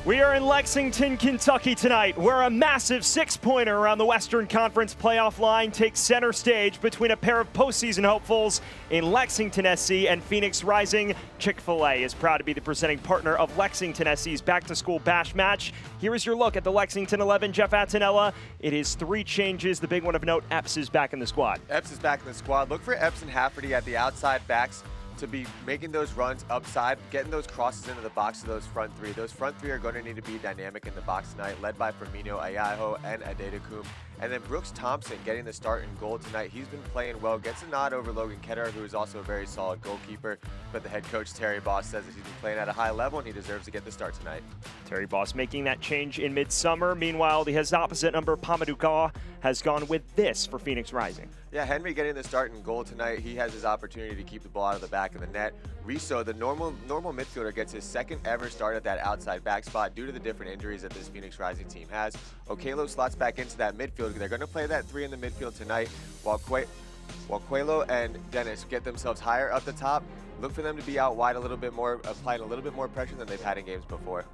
We are in Lexington, Kentucky tonight, where a massive six-pointer around the Western Conference playoff line takes center stage between a pair of postseason hopefuls in Lexington SC and Phoenix Rising. Chick-fil-A is proud to be the presenting partner of Lexington SC's back-to-school bash match. Here is your look at the Lexington 11, Jeff Attinella. It is 3 changes. The big one of note, Epps is back in the squad. Epps is back in the squad. Look for Epps and Hafferty at the outside backs to be making those runs upside, getting those crosses into the box to those front three. Those front three are going to need to be dynamic in the box tonight, led by Firmino, Ayaho, and Adetokounmpo. And then Brooks Thompson getting the start in goal tonight. He's been playing well, gets a nod over Logan Ketter, who is also a very solid goalkeeper. But the head coach, Terry Boss, says that he's been playing at a high level and he deserves to get the start tonight. Terry Boss making that change in midsummer. Meanwhile, his opposite number, Pamadouka, has gone with this for Phoenix Rising. Yeah, Henry getting the start in goal tonight. He has his opportunity to keep the ball out of the back of the net. Riso, the normal midfielder, gets his second ever start at that outside back spot due to the different injuries that this Phoenix Rising team has. Okelo slots back into that midfield. They're going to play that 3 in the midfield tonight, while Quelo and Dennis get themselves higher up the top. Look for them to be out wide a little bit more, applying a little bit more pressure than they've had in games before.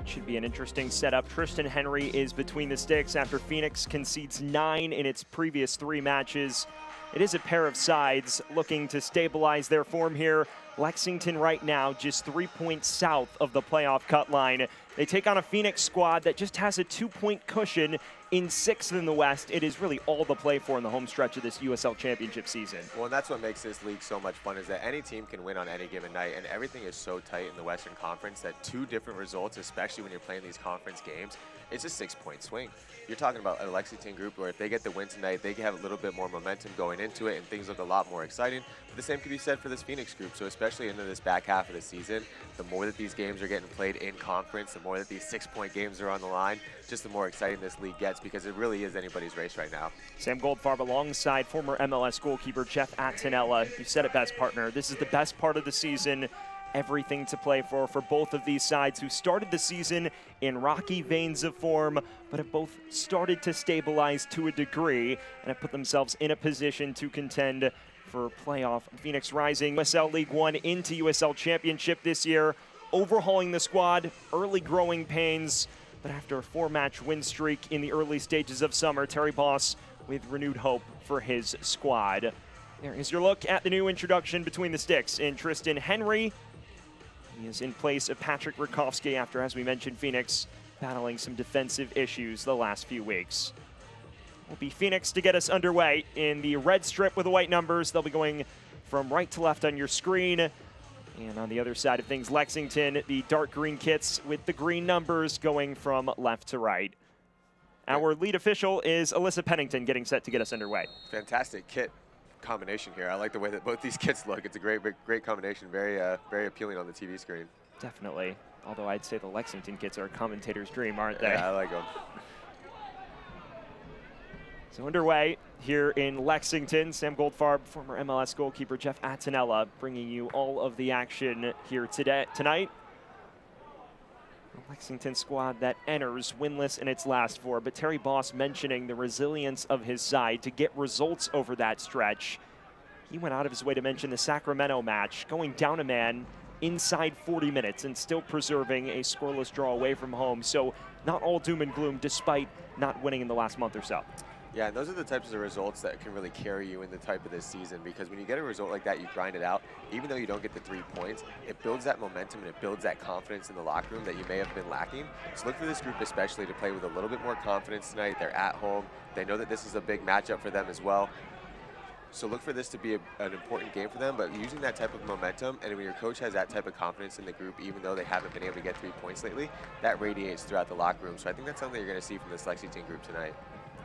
Should be an interesting setup. Tristan Henry is between the sticks after Phoenix concedes 9 in its previous 3 matches. It is a pair of sides looking to stabilize their form here. Lexington right now just 3 points south of the playoff cut line. They take on a Phoenix squad that just has a 2-point cushion in 6th in the West. It is really all to play for in the home stretch of this USL Championship season. Well, and that's what makes this league so much fun, is that any team can win on any given night, and everything is so tight in the Western Conference that 2 different results, especially when you're playing these conference games, it's a 6-point swing. You're talking about a Lexington group where if they get the win tonight, they can have a little bit more momentum going into it and things look a lot more exciting. But the same can be said for this Phoenix group. So especially into this back half of the season, the more that these games are getting played in conference, the more that these 6-point games are on the line, just the more exciting this league gets, because it really is anybody's race right now. Sam Goldfarb alongside former MLS goalkeeper Jeff Attinella. You said it best, partner. This is the best part of the season. Everything to play for both of these sides who started the season in rocky veins of form, but have both started to stabilize to a degree and have put themselves in a position to contend for playoff. Phoenix Rising, USL League One into USL Championship this year, overhauling the squad, early growing pains, but after a 4-match win streak in the early stages of summer, Terry Boss with renewed hope for his squad. There is your look at the new introduction between the sticks in Tristan Henry. He is in place of Patrick Rakowski after, as we mentioned, Phoenix battling some defensive issues the last few weeks. Will be Phoenix to get us underway in the red strip with the white numbers. They'll be going from right to left on your screen. And on the other side of things, Lexington, the dark green kits with the green numbers going from left to right. Our lead official is Alyssa Pennington getting set to get us underway. Fantastic kit combination here. I like the way that both these kits look. It's a great combination. Very appealing on the TV screen. Definitely. Although I'd say the Lexington kits are a commentator's dream, aren't they? Yeah, I like them. So underway here in Lexington, Sam Goldfarb, former MLS goalkeeper Jeff Attinella, bringing you all of the action here tonight. The Lexington squad that enters winless in its last 4, but Terry Boss mentioning the resilience of his side to get results over that stretch. He went out of his way to mention the Sacramento match, going down a man inside 40 minutes and still preserving a scoreless draw away from home. So not all doom and gloom despite not winning in the last month or so. Yeah, and those are the types of results that can really carry you in the type of this season, because when you get a result like that, you grind it out. Even though you don't get the 3 points, it builds that momentum and it builds that confidence in the locker room that you may have been lacking. So look for this group especially to play with a little bit more confidence tonight. They're at home. They know that this is a big matchup for them as well. So look for this to be an important game for them, but using that type of momentum, and when your coach has that type of confidence in the group, even though they haven't been able to get 3 points lately, that radiates throughout the locker room. So I think that's something you're going to see from this Lexington group tonight.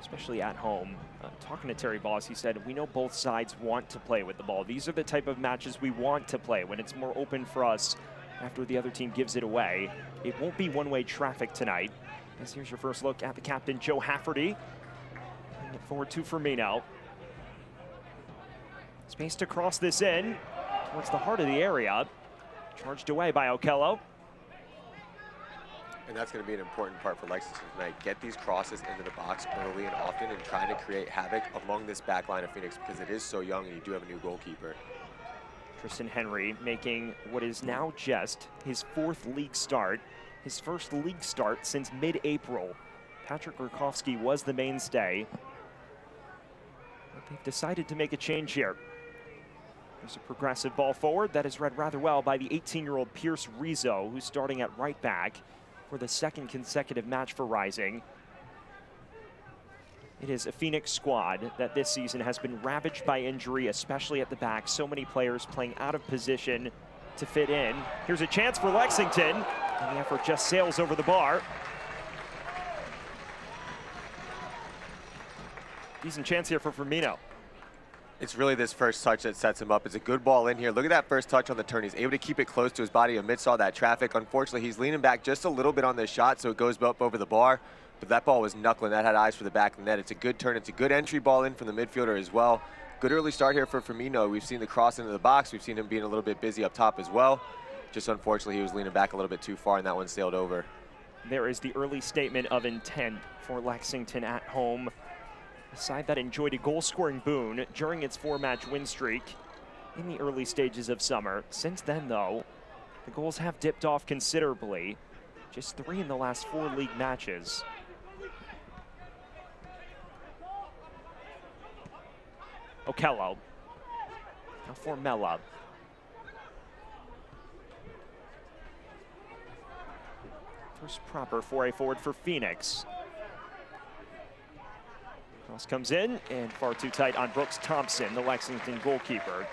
Especially at home. Talking to Terry Boss, he said, we know both sides want to play with the ball. These are the type of matches we want to play when it's more open for us after the other team gives it away. It won't be one-way traffic tonight. As here's your first look at the captain, Joe Hafferty. Bring it forward to Firmino. Space to cross this in towards the heart of the area. Charged away by Okelo. And that's going to be an important part for Lexington tonight. Get these crosses into the box early and often and trying to create havoc among this back line of Phoenix, because it is so young and you do have a new goalkeeper. Tristan Henry making what is now just his 4th league start. his first league start since mid-April. Patrick Rurkowski was the mainstay. But they've decided to make a change here. There's a progressive ball forward that is read rather well by the 18-year-old Pierce Rizzo, who's starting at right back for the second consecutive match for Rising. It is a Phoenix squad that this season has been ravaged by injury, especially at the back. So many players playing out of position to fit in. Here's a chance for Lexington, and the effort just sails over the bar. Decent chance here for Firmino. It's really this first touch that sets him up. It's a good ball in here. Look at that first touch on the turn. He's able to keep it close to his body amidst all that traffic. Unfortunately, he's leaning back just a little bit on this shot, so it goes up over the bar. But that ball was knuckling. That had eyes for the back of the net. It's a good turn. It's a good entry ball in from the midfielder as well. Good early start here for Firmino. We've seen the cross into the box. We've seen him being a little bit busy up top as well. Just unfortunately, he was leaning back a little bit too far, and that one sailed over. There is the early statement of intent for Lexington at home. A side that enjoyed a goal-scoring boon during its 4-match win streak in the early stages of summer. Since then, though, the goals have dipped off considerably. Just 3 in the last 4 league matches. Okello. Now for Mella. First proper foray forward for Phoenix. Cross comes in, and far too tight on Brooks Thompson, the Lexington goalkeeper.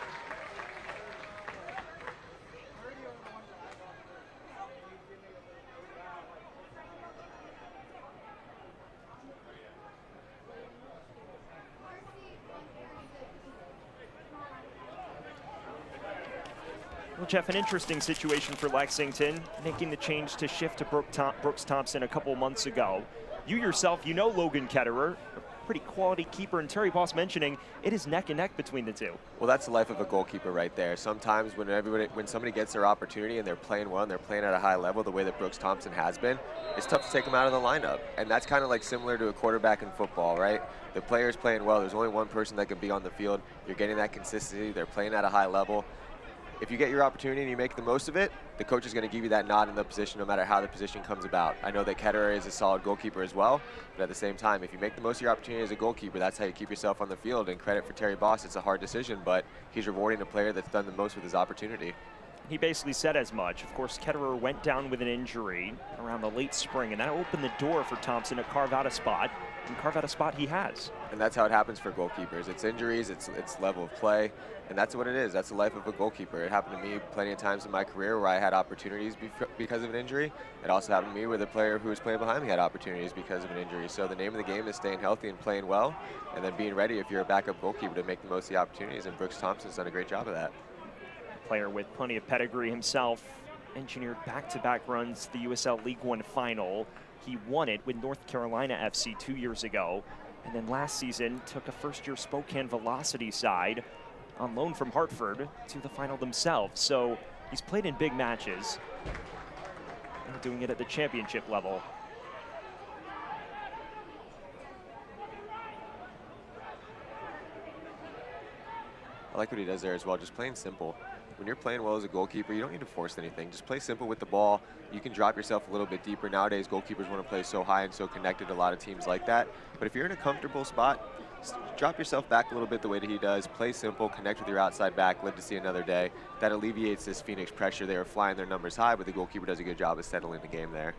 Well, Jeff, an interesting situation for Lexington, making the change to shift to Brooks Thompson a couple months ago. You yourself, you know Logan Ketterer, a pretty quality keeper, and Terry Boss mentioning it is neck and neck between the two. Well, that's the life of a goalkeeper right there. Sometimes when somebody gets their opportunity and they're playing well and they're playing at a high level, the way that Brooks Thompson has been, it's tough to take him out of the lineup. And that's kind of like similar to a quarterback in football, right? The player's playing well. There's only one person that can be on the field. You're getting that consistency. They're playing at a high level. If you get your opportunity and you make the most of it, the coach is going to give you that nod in the position no matter how the position comes about. I know that Ketterer is a solid goalkeeper as well, but at the same time, if you make the most of your opportunity as a goalkeeper, that's how you keep yourself on the field. And credit for Terry Boss, it's a hard decision, but he's rewarding a player that's done the most with his opportunity. He basically said as much. Of course, Ketterer went down with an injury around the late spring, and that opened the door for Thompson to carve out a spot, and carve out a spot he has. And that's how it happens for goalkeepers. It's injuries, it's level of play, and that's what it is. That's the life of a goalkeeper. It happened to me plenty of times in my career where I had opportunities because of an injury. It also happened to me where the player who was playing behind me had opportunities because of an injury. So the name of the game is staying healthy and playing well, and then being ready if you're a backup goalkeeper to make the most of the opportunities, and Brooks Thompson's done a great job of that. Player with plenty of pedigree himself, engineered back-to-back runs to the USL League One final. He won it with North Carolina FC 2 years ago, and then last season took a first-year Spokane Velocity side on loan from Hartford to the final themselves. So he's played in big matches and doing it at the championship level. I like what he does there as well, just playing simple. When you're playing well as a goalkeeper, you don't need to force anything. Just play simple with the ball. You can drop yourself a little bit deeper. Nowadays, goalkeepers want to play so high and so connected. A lot of teams like that. But if you're in a comfortable spot, drop yourself back a little bit the way that he does. Play simple, connect with your outside back, live to see another day. That alleviates this Phoenix pressure. They are flying their numbers high, but the goalkeeper does a good job of settling the game there.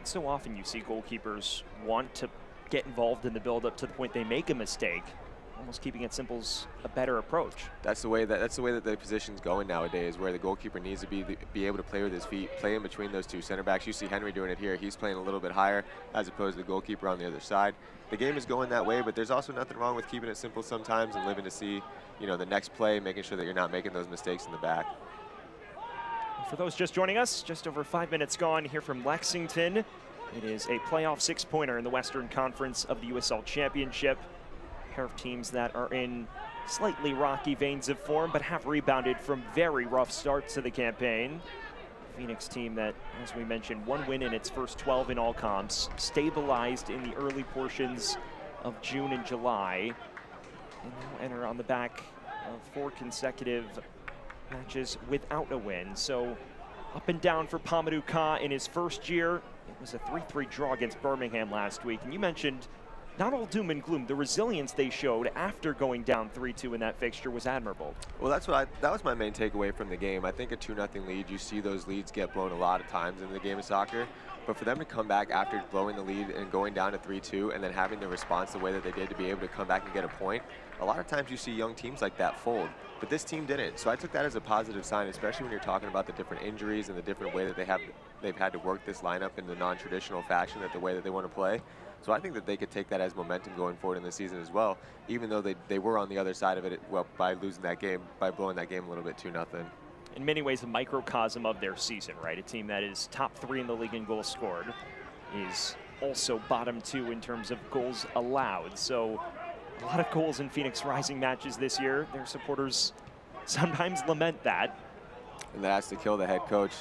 So often you see goalkeepers want to get involved in the build-up to the point they make a mistake. Almost keeping it simple's a better approach. That's the way that the position's going nowadays, where the goalkeeper needs to be able to play with his feet, play in between those two center backs. You see Henry doing it here. He's playing a little bit higher as opposed to the goalkeeper on the other side. The game is going that way, but there's also nothing wrong with keeping it simple sometimes and living to see, the next play, making sure that you're not making those mistakes in the back. For those just joining us, just over 5 minutes gone here from Lexington. It is a playoff 6-pointer in the Western Conference of the USL Championship. Of teams that are in slightly rocky veins of form but have rebounded from very rough starts to the campaign. Phoenix team that, as we mentioned, 1 win in its first 12 in all comps, stabilized in the early portions of June and July, and now enter on the back of 4 consecutive matches without a win. So Up and down for Pamadou Ka in his first year. It was a 3-3 draw against Birmingham last week. And you mentioned not all doom and gloom. The resilience they showed after going down 3-2 in that fixture was admirable. Well, that was my main takeaway from the game. I think a 2-0 lead, you see those leads get blown a lot of times in the game of soccer. But for them to come back after blowing the lead and going down to 3-2 and then having the response the way that they did to be able to come back and get a point, a lot of times you see young teams like that fold. But this team didn't. So I took that as a positive sign, especially when you're talking about the different injuries and the different way that they've had to work this lineup in the non-traditional fashion, that the way that they want to play. So I think that they could take that as momentum going forward in the season as well, even though they were on the other side of it, well, by losing that game, by blowing that game a little bit 2-0. In many ways, a microcosm of their season, right? A team that is top 3 in the league in goals scored, is also bottom 2 in terms of goals allowed. So a lot of goals in Phoenix Rising matches this year. Their supporters sometimes lament that. And that has to kill the head coach.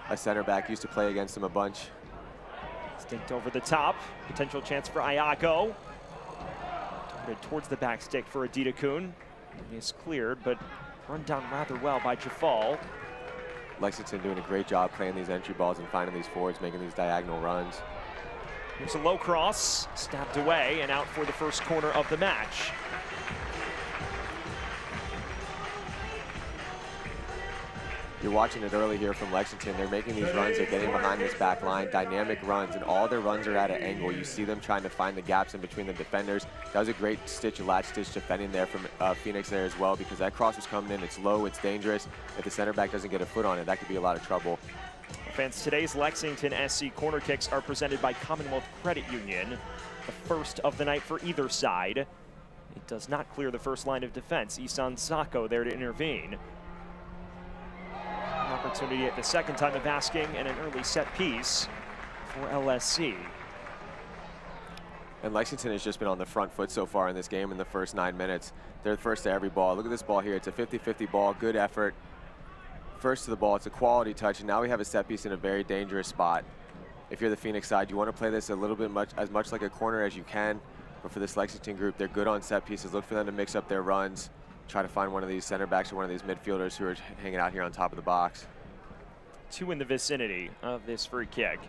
A center back used to play against him a bunch. Stinked over the top. Potential chance for Ayako. Darted towards the back stick for Adida Kun. He is cleared, but run down rather well by Jafal. Lexington doing a great job playing these entry balls and finding these forwards, making these diagonal runs. Here's a low cross, stabbed away and out for the first corner of the match. You're watching it early here from Lexington. They're making these runs, they're getting behind this back line, dynamic runs, and all their runs are at an angle. You see them trying to find the gaps in between the defenders. That was a great latch stitch defending there from Phoenix there as well, because that cross was coming in, it's low, it's dangerous. If the center back doesn't get a foot on it, that could be a lot of trouble. Fans, today's Lexington SC corner kicks are presented by Commonwealth Credit Union. The first of the night for either side. It does not clear the first line of defense. Isan Sako there to intervene. An opportunity at the second time of asking and an early set piece for LSC. And Lexington has just been on the front foot so far in this game in the first 9 minutes. They're first to every ball. Look at this ball here. It's a 50-50 ball, good effort. First to the ball, it's a quality touch, and now we have a set piece in a very dangerous spot. If you're the Phoenix side, you want to play this a little bit as much like a corner as you can. But for this Lexington group, they're good on set pieces. Look for them to mix up their runs. Try to find one of these center backs or one of these midfielders who are hanging out here on top of the box. 2 in the vicinity of this free kick.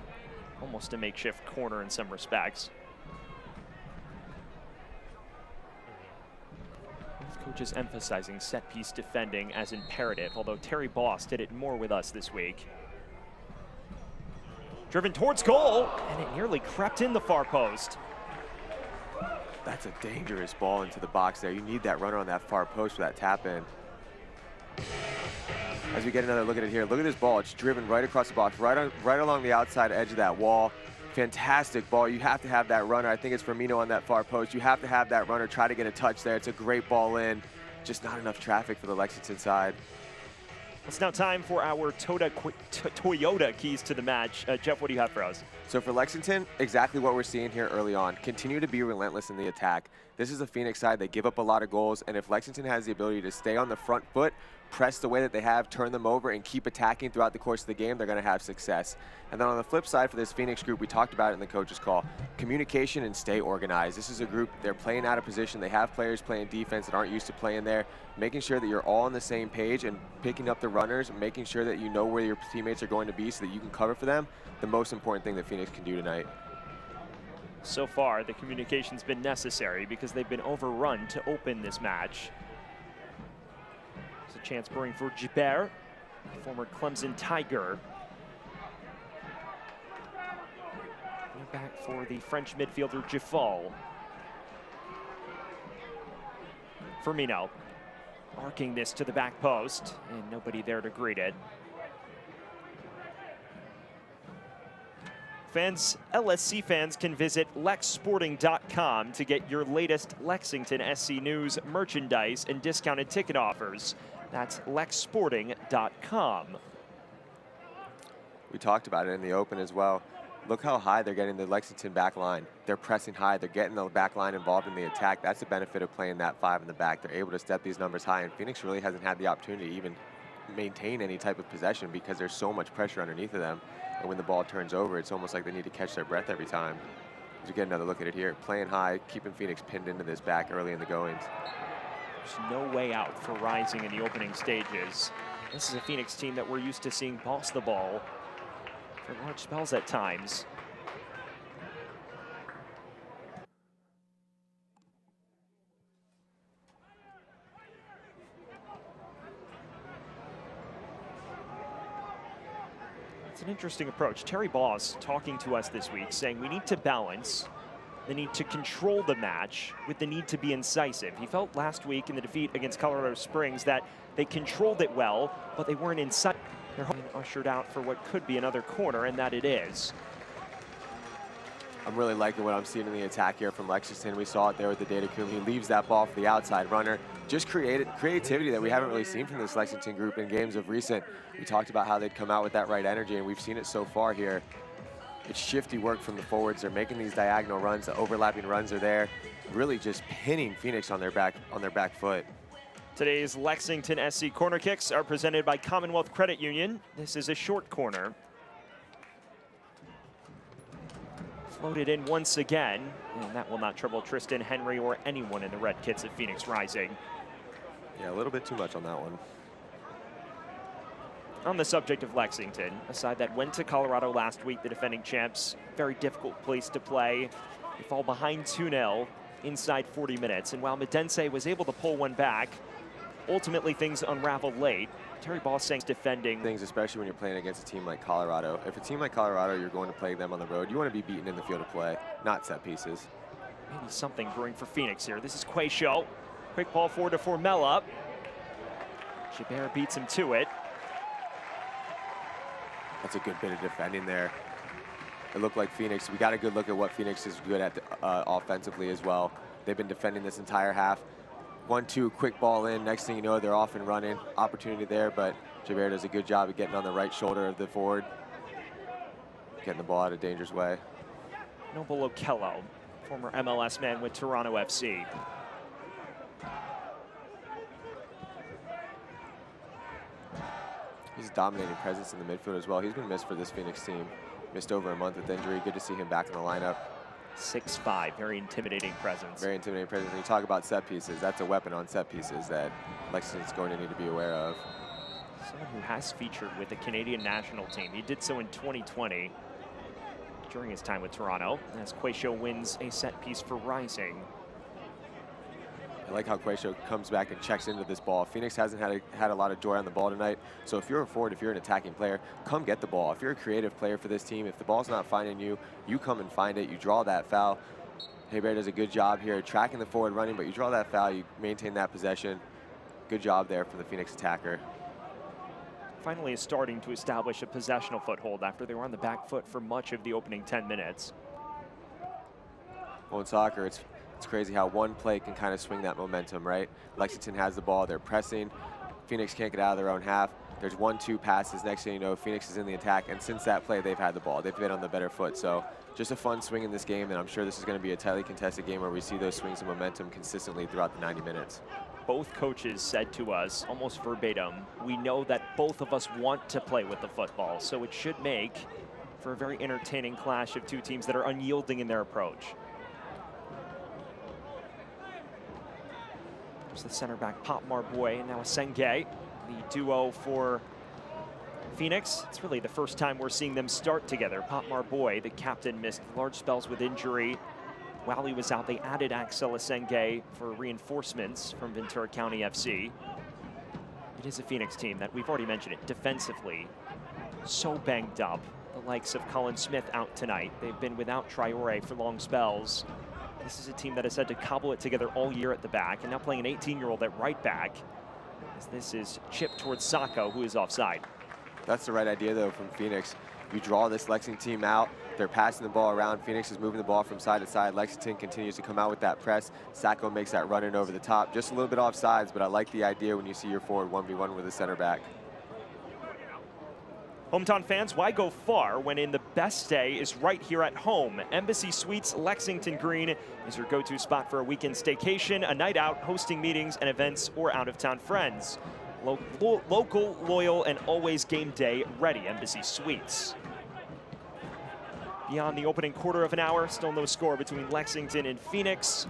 Almost a makeshift corner in some respects. Both coaches emphasizing set-piece defending as imperative, although Terry Boss did it more with us this week. Driven towards goal, and it nearly crept in the far post. That's a dangerous ball into the box there. You need that runner on that far post for that tap in. As we get another look at it here, look at this ball. It's driven right across the box, right along the outside edge of that wall. Fantastic ball. You have to have that runner. I think it's Firmino on that far post. You have to have that runner try to get a touch there. It's a great ball in. Just not enough traffic for the Lexington side. It's now time for our Toyota keys to the match. Jeff, what do you have for us? So for Lexington, exactly what we're seeing here early on. Continue to be relentless in the attack. This is a Phoenix side. They give up a lot of goals, and if Lexington has the ability to stay on the front foot, press the way that they have, turn them over, and keep attacking throughout the course of the game, they're going to have success. And then on the flip side for this Phoenix group, we talked about it in the coach's call, communication and stay organized. This is a group, they're playing out of position. They have players playing defense that aren't used to playing there, making sure that you're all on the same page and picking up the runners, making sure that you know where your teammates are going to be so that you can cover for them. The most important thing that Phoenix can do tonight. So far, the communication's been necessary because they've been overrun to open this match. There's a chance brewing for Gibert, former Clemson Tiger. Back for the French midfielder Jafal. Firmino arcing this to the back post, and nobody there to greet it. Fans, LSC fans can visit lexsporting.com to get your latest Lexington SC news, merchandise, and discounted ticket offers. That's lexsporting.com. We talked about it in the open as well. Look how high they're getting the Lexington back line. They're pressing high. They're getting the back line involved in the attack. That's the benefit of playing that 5 in the back. They're able to step these numbers high, and Phoenix really hasn't had the opportunity to even maintain any type of possession because there's so much pressure underneath of them. And when the ball turns over, it's almost like they need to catch their breath every time. As we get another look at it here, playing high, keeping Phoenix pinned into this back early in the goings. There's no way out for Rising in the opening stages. This is a Phoenix team that we're used to seeing boss the ball for large spells at times. It's an interesting approach. Terry Boss talking to us this week saying we need to balance the need to control the match with the need to be incisive. He felt last week in the defeat against Colorado Springs that they controlled it well, but they weren't incisive. They're ushered out for what could be another corner, and that it is. I'm really liking what I'm seeing in the attack here from Lexington. We saw it there with the Datacum. He leaves that ball for the outside runner. Just creativity that we haven't really seen from this Lexington group in games of recent. We talked about how they'd come out with that right energy, and we've seen it so far here. It's shifty work from the forwards. They're making these diagonal runs. The overlapping runs are there, really just pinning Phoenix on their back foot. Today's Lexington SC corner kicks are presented by Commonwealth Credit Union. This is a short corner. Floated in once again, and that will not trouble Tristan Henry or anyone in the red kits of Phoenix Rising. Yeah, a little bit too much on that one. On the subject of Lexington, a side that went to Colorado last week, the defending champs, very difficult place to play. They fall behind 2-0 inside 40 minutes, and while Medense was able to pull one back, ultimately things unraveled late. Terry Boss saying defending. Things, especially when you're playing against a team like Colorado. If a team like Colorado, you're going to play them on the road, you want to be beaten in the field of play, not set pieces. Maybe something brewing for Phoenix here. This is Quayshow. Quick ball forward to Formella. Gibert beats him to it. That's a good bit of defending there. It looked like Phoenix, we got a good look at what Phoenix is good at offensively as well. They've been defending this entire half. 1-2, quick ball in. Next thing you know, they're off and running. Opportunity there, but Gibert does a good job of getting on the right shoulder of the forward, getting the ball out of danger's way. Noble Okello, former MLS man with Toronto FC. He's a dominating presence in the midfield as well. He's been missed for this Phoenix team. Missed over a month with injury. Good to see him back in the lineup. 6'5", very intimidating presence. Very intimidating presence. When you talk about set pieces, that's a weapon on set pieces that Lexington's going to need to be aware of. Someone who has featured with the Canadian national team. He did so in 2020 during his time with Toronto, as Quayshow wins a set piece for Rising. I like how Quayshow comes back and checks into this ball. Phoenix hasn't had a lot of joy on the ball tonight, so if you're a forward, if you're an attacking player, come get the ball. If you're a creative player for this team, if the ball's not finding you, you come and find it, you draw that foul. Hebert does a good job here tracking the forward running, but you draw that foul, you maintain that possession. Good job there from the Phoenix attacker. Finally is starting to establish a possessional foothold after they were on the back foot for much of the opening 10 minutes. Well, in soccer, it's crazy how one play can kind of swing that momentum, right? Lexington has the ball, they're pressing. Phoenix can't get out of their own half. There's 1-2 passes. Next thing you know, Phoenix is in the attack, and since that play, they've had the ball. They've been on the better foot. So just a fun swing in this game, and I'm sure this is going to be a tightly contested game where we see those swings of momentum consistently throughout the 90 minutes. Both coaches said to us, almost verbatim, we know that both of us want to play with the football, so it should make for a very entertaining clash of two teams that are unyielding in their approach. There's the center back, Pop Marboy, and now Asenge, the duo for Phoenix. It's really the first time we're seeing them start together. Pop Marboy, the captain, missed large spells with injury. While he was out, they added Axel Asenge for reinforcements from Ventura County FC. It is a Phoenix team that, we've already mentioned it, defensively so banged up. The likes of Colin Smith out tonight. They've been without Traore for long spells. This is a team that has had to cobble it together all year at the back, and now playing an 18-year-old at right back, as this is chipped towards Sacco, who is offside. That's the right idea, though, from Phoenix. You draw this Lexington team out. They're passing the ball around. Phoenix is moving the ball from side to side. Lexington continues to come out with that press. Sacco makes that run in over the top. Just a little bit offsides, but I like the idea when you see your forward 1v1 with a center back. Hometown fans, why go far when in the best day is right here at home? Embassy Suites Lexington Green is your go-to spot for a weekend staycation, a night out, hosting meetings and events, or out-of-town friends. Local, loyal, and always game day ready. Embassy Suites. Beyond the opening quarter of an hour, still no score between Lexington and Phoenix.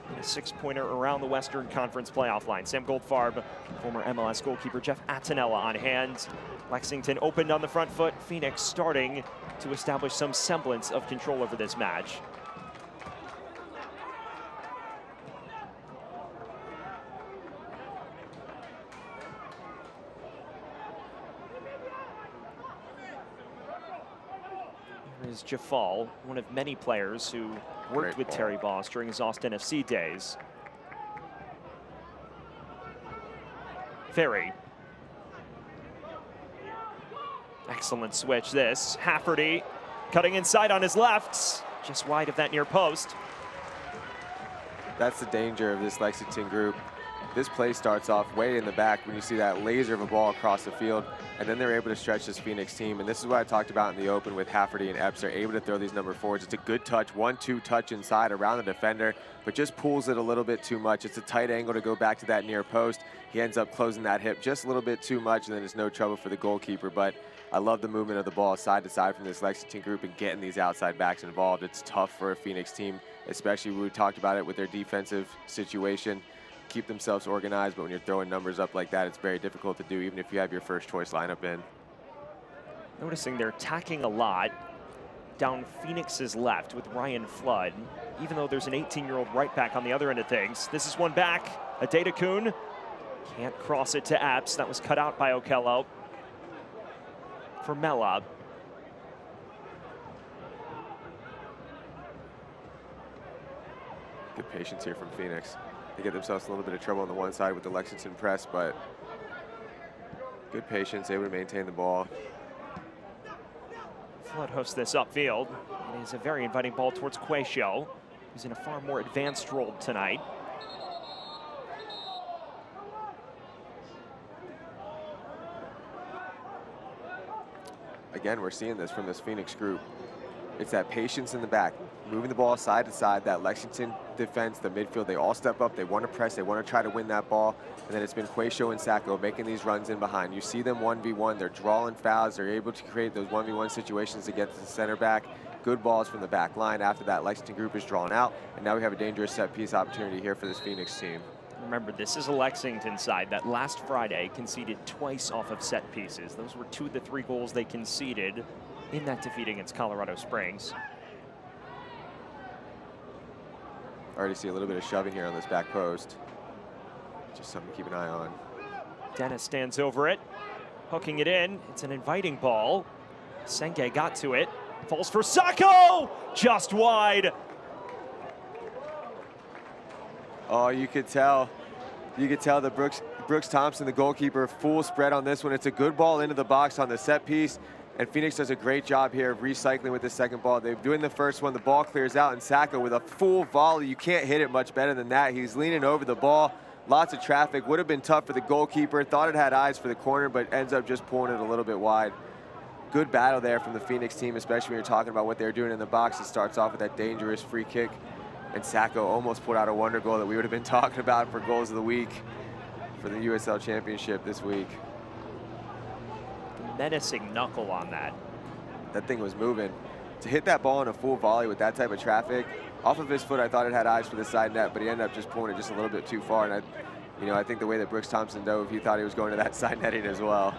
And a 6-pointer around the Western Conference playoff line. Sam Goldfarb, former MLS goalkeeper Jeff Attinella on hand. Lexington opened on the front foot. Phoenix starting to establish some semblance of control over this match. Here is Jafal, one of many players who worked with Terry Boss during his Austin FC days. Ferry. Excellent switch this. Hafferty cutting inside on his left, just wide of that near post. That's the danger of this Lexington group. This play starts off way in the back when you see that laser of a ball across the field, and then they're able to stretch this Phoenix team. And this is what I talked about in the open with Hafferty and Epps. They're able to throw these number forwards. It's a good touch, 1-2 touch inside around the defender, but just pulls it a little bit too much. It's a tight angle to go back to that near post. He ends up closing that hip just a little bit too much, and then it's no trouble for the goalkeeper. But I love the movement of the ball side to side from this Lexington group and getting these outside backs involved. It's tough for a Phoenix team, especially when we talked about it with their defensive situation. Keep themselves organized, but when you're throwing numbers up like that, it's very difficult to do, even if you have your first choice lineup in. Noticing they're tacking a lot down Phoenix's left with Ryan Flood, even though there's an 18-year-old right back on the other end of things. This is one back. Adeta Kuhn can't cross it to Epps. That was cut out by Okello. For Mella. Good patience here from Phoenix. They get themselves a little bit of trouble on the one side with the Lexington press, but good patience, able to maintain the ball. Flood hosts this upfield. It is a very inviting ball towards Quacio, who's in a far more advanced role tonight. Again, we're seeing this from this Phoenix group. It's that patience in the back, moving the ball side to side. That Lexington defense, the midfield, they all step up. They want to press. They want to try to win that ball. And then it's been Quacio and Sacco making these runs in behind. You see them 1v1. They're drawing fouls. They're able to create those 1v1 situations to get to the center back. Good balls from the back line. After that, Lexington group is drawn out. And now we have a dangerous set piece opportunity here for this Phoenix team. Remember, this is a Lexington side that last Friday conceded twice off of set pieces. Those were 2 of the 3 goals they conceded in that defeat against Colorado Springs. Already see a little bit of shoving here on this back post. Just something to keep an eye on. Dennis stands over it, hooking it in. It's an inviting ball. Senge got to it. Falls for Sacco! Just wide. Oh, you could tell. You could tell that Brooks Thompson, the goalkeeper, full spread on this one. It's a good ball into the box on the set piece. And Phoenix does a great job here of recycling with the second ball. They're doing the first one. The ball clears out, and Sacco with a full volley. You can't hit it much better than that. He's leaning over the ball. Lots of traffic. Would have been tough for the goalkeeper. Thought it had eyes for the corner, but ends up just pulling it a little bit wide. Good battle there from the Phoenix team, especially when you're talking about what they're doing in the box. It starts off with that dangerous free kick. And Sacco almost pulled out a wonder goal that we would have been talking about for goals of the week for the USL Championship this week. Menacing knuckle on that. That thing was moving. To hit that ball in a full volley with that type of traffic, off of his foot, I thought it had eyes for the side net, but he ended up just pulling it just a little bit too far. And I think the way that Brooks Thompson dove, he thought he was going to that side netting as well.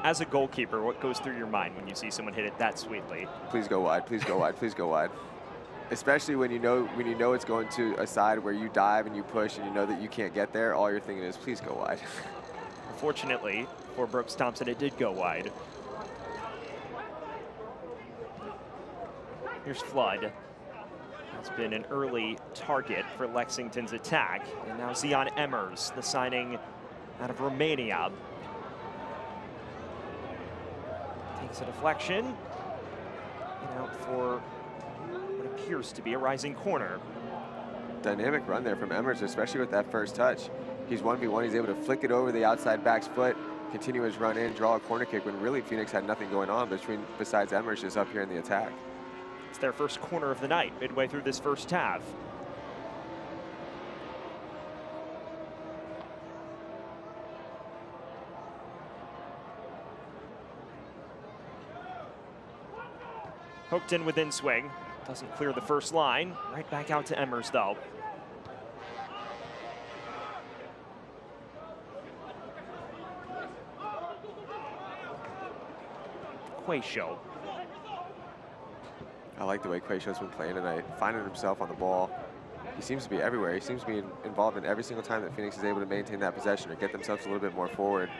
As a goalkeeper, what goes through your mind when you see someone hit it that sweetly? Please go wide, please go wide, please go wide. Especially when you know it's going to a side where you dive and you push and you know that you can't get there, all you're thinking is, please go wide. Fortunately for Brooks Thompson, it did go wide. Here's Flood. It's been an early target for Lexington's attack. And now Zion Emmers, the signing out of Romania. Takes a deflection. And out for what appears to be a rising corner. Dynamic run there from Emmers, especially with that first touch. He's 1v1, he's able to flick it over the outside back's foot, continue his run in, draw a corner kick when really Phoenix had nothing going on besides Emmers just up here in the attack. It's their first corner of the night, midway through this first half. Hooked in within swing. Doesn't clear the first line. Right back out to Emmers, though. Quayshow. I like the way Quayshow's been playing tonight, finding himself on the ball. He seems to be everywhere. He seems to be involved in every single time that Phoenix is able to maintain that possession or get themselves a little bit more forward.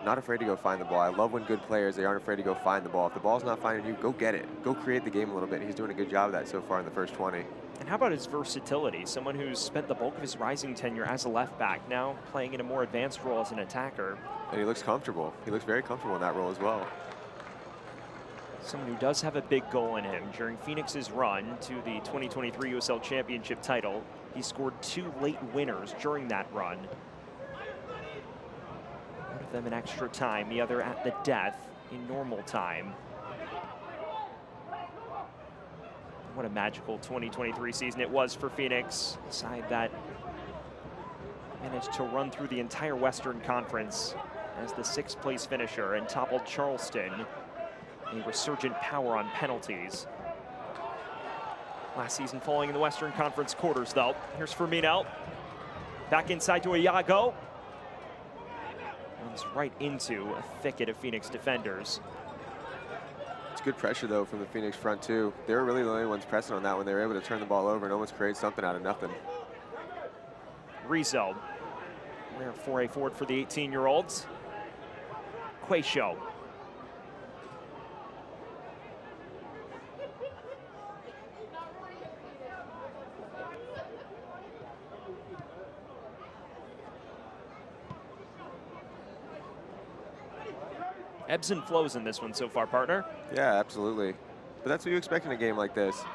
Not afraid to go find the ball. I love when good players, they aren't afraid to go find the ball. If the ball's not finding you, go get it. Go create the game a little bit. He's doing a good job of that so far in the first 20. And how about his versatility? Someone who's spent the bulk of his rising tenure as a left back, now playing in a more advanced role as an attacker. And he looks comfortable. He looks very comfortable in that role as well. Someone who does have a big goal in him. During Phoenix's run to the 2023 USL Championship title, he scored 2 late winners during that run. One of them in extra time, the other at the death in normal time. What a magical 2023 season it was for Phoenix, a side that managed to run through the entire Western Conference as the 6th place finisher and toppled Charleston, a resurgent power on penalties. Last season falling in the Western Conference quarters though. Here's Firmino, back inside to Iago. Runs right into a thicket of Phoenix defenders. It's good pressure though from the Phoenix front too. They were really the only ones pressing on that when they were able to turn the ball over and almost create something out of nothing. Rizzo, rare foray forward for the 18-year-olds. Quayshow. Ebbs and flows in this one so far, partner. Yeah, absolutely. But that's what you expect in a game like this.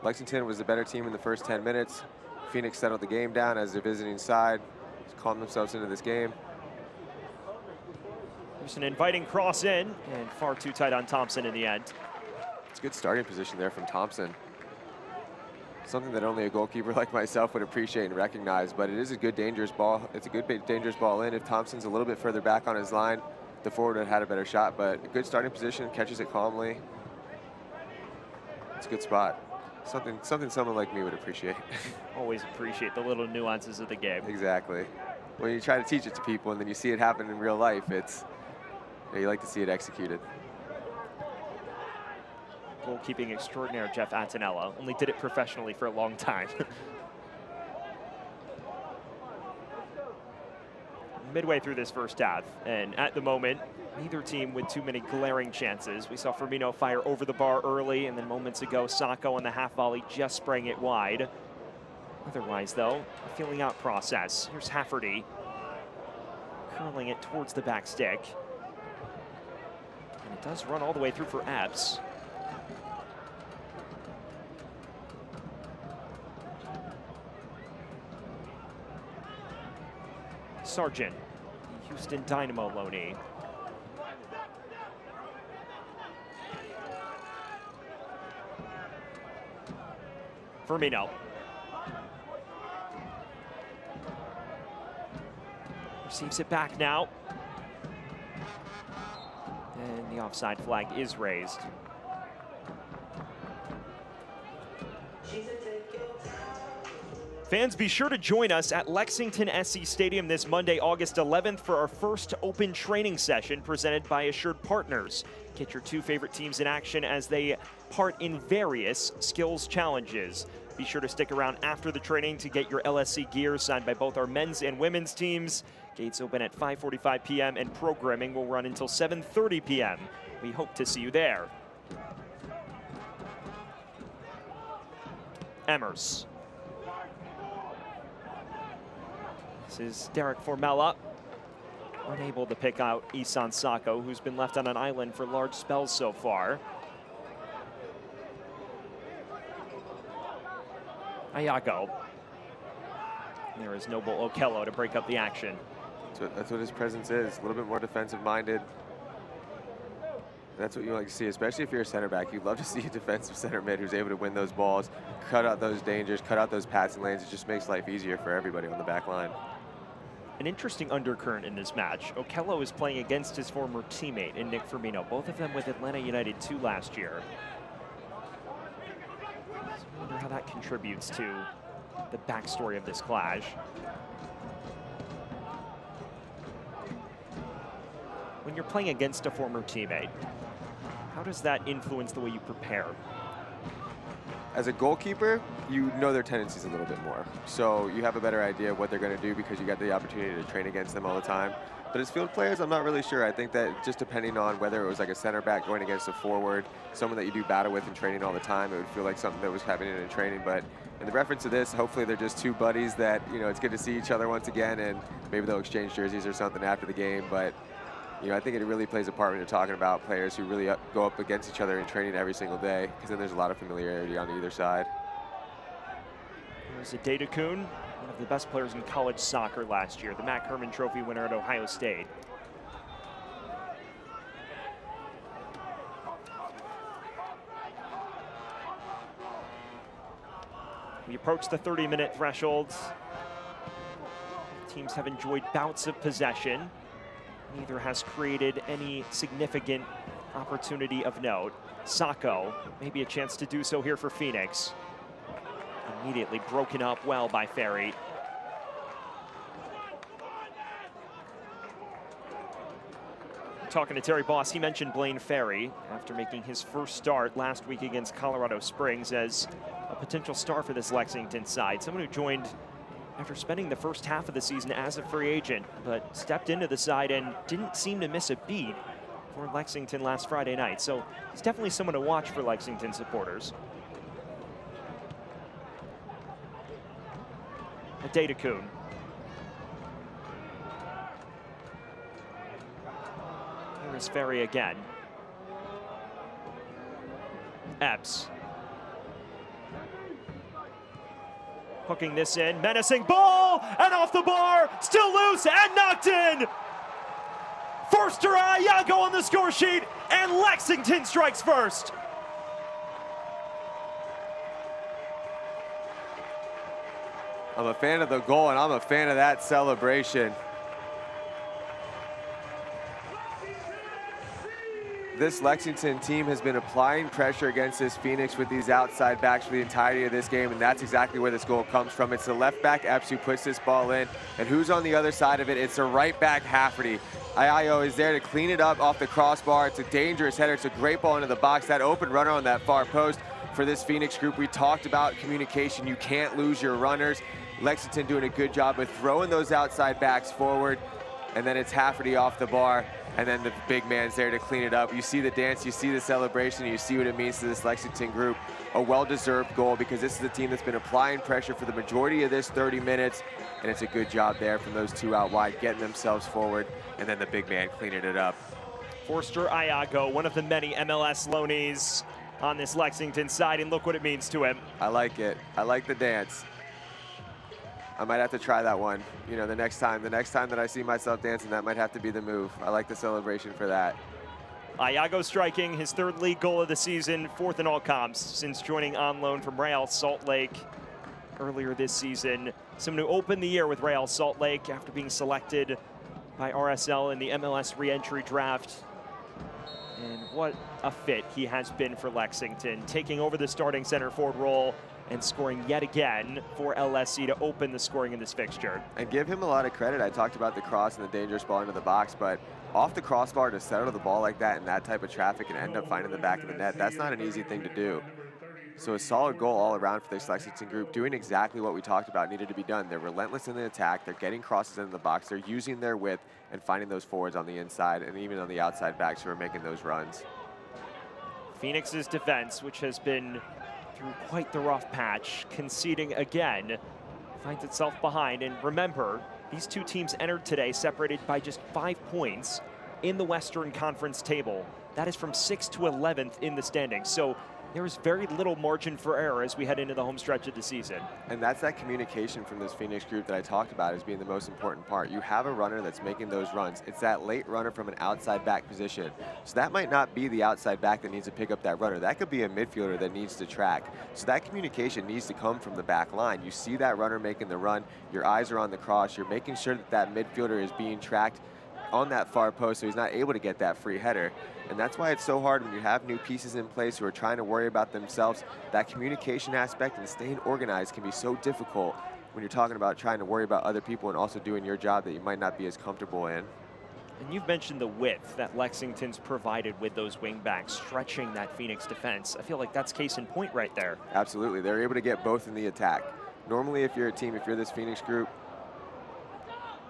Lexington was the better team in the first 10 minutes. Phoenix settled the game down as their visiting side. Just calmed themselves into this game. There's an inviting cross in, and far too tight on Thompson in the end. It's a good starting position there from Thompson. Something that only a goalkeeper like myself would appreciate and recognize, but it is a good dangerous ball. It's a good dangerous ball in. If Thompson's a little bit further back on his line, the forward would have had a better shot, but a good starting position, catches it calmly. It's a good spot. Something someone like me would appreciate. Always appreciate the little nuances of the game. Exactly. When you try to teach it to people and then you see it happen in real life, you like to see it executed. Goalkeeping extraordinaire Jeff Attinella. Only did it professionally for a long time. Midway through this first half, and at the moment, neither team with too many glaring chances. We saw Firmino fire over the bar early, and then moments ago, Sacco on the half volley just sprang it wide. Otherwise, though, a feeling out process. Here's Hafferty, curling it towards the back stick. And it does run all the way through for Epps. Sargent, Houston Dynamo loanee. Firmino. Receives it back now. And the offside flag is raised. Fans, be sure to join us at Lexington SC Stadium this Monday, August 11th for our first open training session presented by Assured Partners. Get your 2 favorite teams in action as they part in various skills challenges. Be sure to stick around after the training to get your LSC gear signed by both our men's and women's teams. Gates open at 5:45 p.m. and programming will run until 7:30 p.m. We hope to see you there. Emmers. This is Derek Formella, unable to pick out Isan Sacco, who's been left on an island for large spells so far. Iago. There is Noble Okello to break up the action. That's what his presence is, a little bit more defensive-minded. That's what you like to see, especially if you're a center back. You'd love to see a defensive center mid who's able to win those balls, cut out those dangers, cut out those passing lanes. It just makes life easier for everybody on the back line. An interesting undercurrent in this match. Okello is playing against his former teammate in Nick Firmino, both of them with Atlanta United 2 last year. So I wonder how that contributes to the backstory of this clash. When you're playing against a former teammate, does that influence the way you prepare? As a goalkeeper, you know their tendencies a little bit more. So you have a better idea of what they're going to do because you got the opportunity to train against them all the time. But as field players, I'm not really sure. I think that just depending on whether it was like a center back going against a forward, someone that you do battle with in training all the time, it would feel like something that was happening in training. But in the reference to this, hopefully they're just two buddies that, you know, it's good to see each other once again, and maybe they'll exchange jerseys or something after the game. But, you know, I think it really plays a part when you're talking about players who really go up against each other in training every single day, because then there's a lot of familiarity on either side. There's Adeta Kuhn, one of the best players in college soccer last year, the Matt Herman Trophy winner at Ohio State. We approach the 30-minute threshold. Teams have enjoyed bouts of possession. Neither has created any significant opportunity of note. Sacco, maybe a chance to do so here for Phoenix. Immediately broken up well by Ferry. Talking to Terry Boss, he mentioned Blaine Ferry after making his first start last week against Colorado Springs as a potential star for this Lexington side. Someone who joined after spending the first half of the season as a free agent, but stepped into the side and didn't seem to miss a beat for Lexington last Friday night. So he's definitely someone to watch for Lexington supporters. Adeta Kuhn. Here is Ferry again. Epps. Hooking this in, menacing ball, and off the bar, still loose, and knocked in! Forster Iago on the score sheet, and Lexington strikes first. I'm a fan of the goal, and I'm a fan of that celebration. This Lexington team has been applying pressure against this Phoenix with these outside backs for the entirety of this game, and that's exactly where this goal comes from. It's the left back Epps who puts this ball in, and who's on the other side of it? It's the right back Hafferty. Iago is there to clean it up off the crossbar. It's a dangerous header. It's a great ball into the box. That open runner on that far post for this Phoenix group. We talked about communication. You can't lose your runners. Lexington doing a good job of throwing those outside backs forward, and then it's Hafferty off the bar, and then the big man's there to clean it up. You see the dance, you see the celebration, you see what it means to this Lexington group. A well-deserved goal, because this is a team that's been applying pressure for the majority of this 30 minutes, and it's a good job there from those two out wide, getting themselves forward, and then the big man cleaning it up. Forster Iago, one of the many MLS loanees on this Lexington side, and look what it means to him. I like it. I like the dance. I might have to try that one. You know, the next time that I see myself dancing, that might have to be the move. I like the celebration for that. Iago striking his third league goal of the season, fourth in all comps since joining on loan from Real Salt Lake earlier this season. Someone who opened the year with Real Salt Lake after being selected by RSL in the MLS re-entry draft. And what a fit he has been for Lexington, taking over the starting center forward role and scoring yet again for LSC to open the scoring in this fixture. And give him a lot of credit. I talked about the cross and the dangerous ball into the box, but off the crossbar to settle the ball like that in that type of traffic and end up finding the back of the net, that's not an easy thing to do. So a solid goal all around for this Lexington group, doing exactly what we talked about needed to be done. They're relentless in the attack, they're getting crosses into the box, they're using their width and finding those forwards on the inside and even on the outside backs who are making those runs. Phoenix's defense, which has been through quite the rough patch, conceding again, finds itself behind. And remember, these two teams entered today separated by just 5 points in the Western Conference table. That is from 6th to 11th in the standings. So there is very little margin for error as we head into the home stretch of the season. And that's that communication from this Phoenix group that I talked about as being the most important part. You have a runner that's making those runs. It's that late runner from an outside back position. So that might not be the outside back that needs to pick up that runner. That could be a midfielder that needs to track. So that communication needs to come from the back line. You see that runner making the run, your eyes are on the cross, you're making sure that that midfielder is being tracked on that far post so he's not able to get that free header. And that's why it's so hard when you have new pieces in place who are trying to worry about themselves. That communication aspect and staying organized can be so difficult when you're talking about trying to worry about other people and also doing your job that you might not be as comfortable in. And you've mentioned the width that Lexington's provided with those wing backs, stretching that Phoenix defense. I feel like that's case in point right there. Absolutely. They're able to get both in the attack. Normally, if you're a team, if you're this Phoenix group,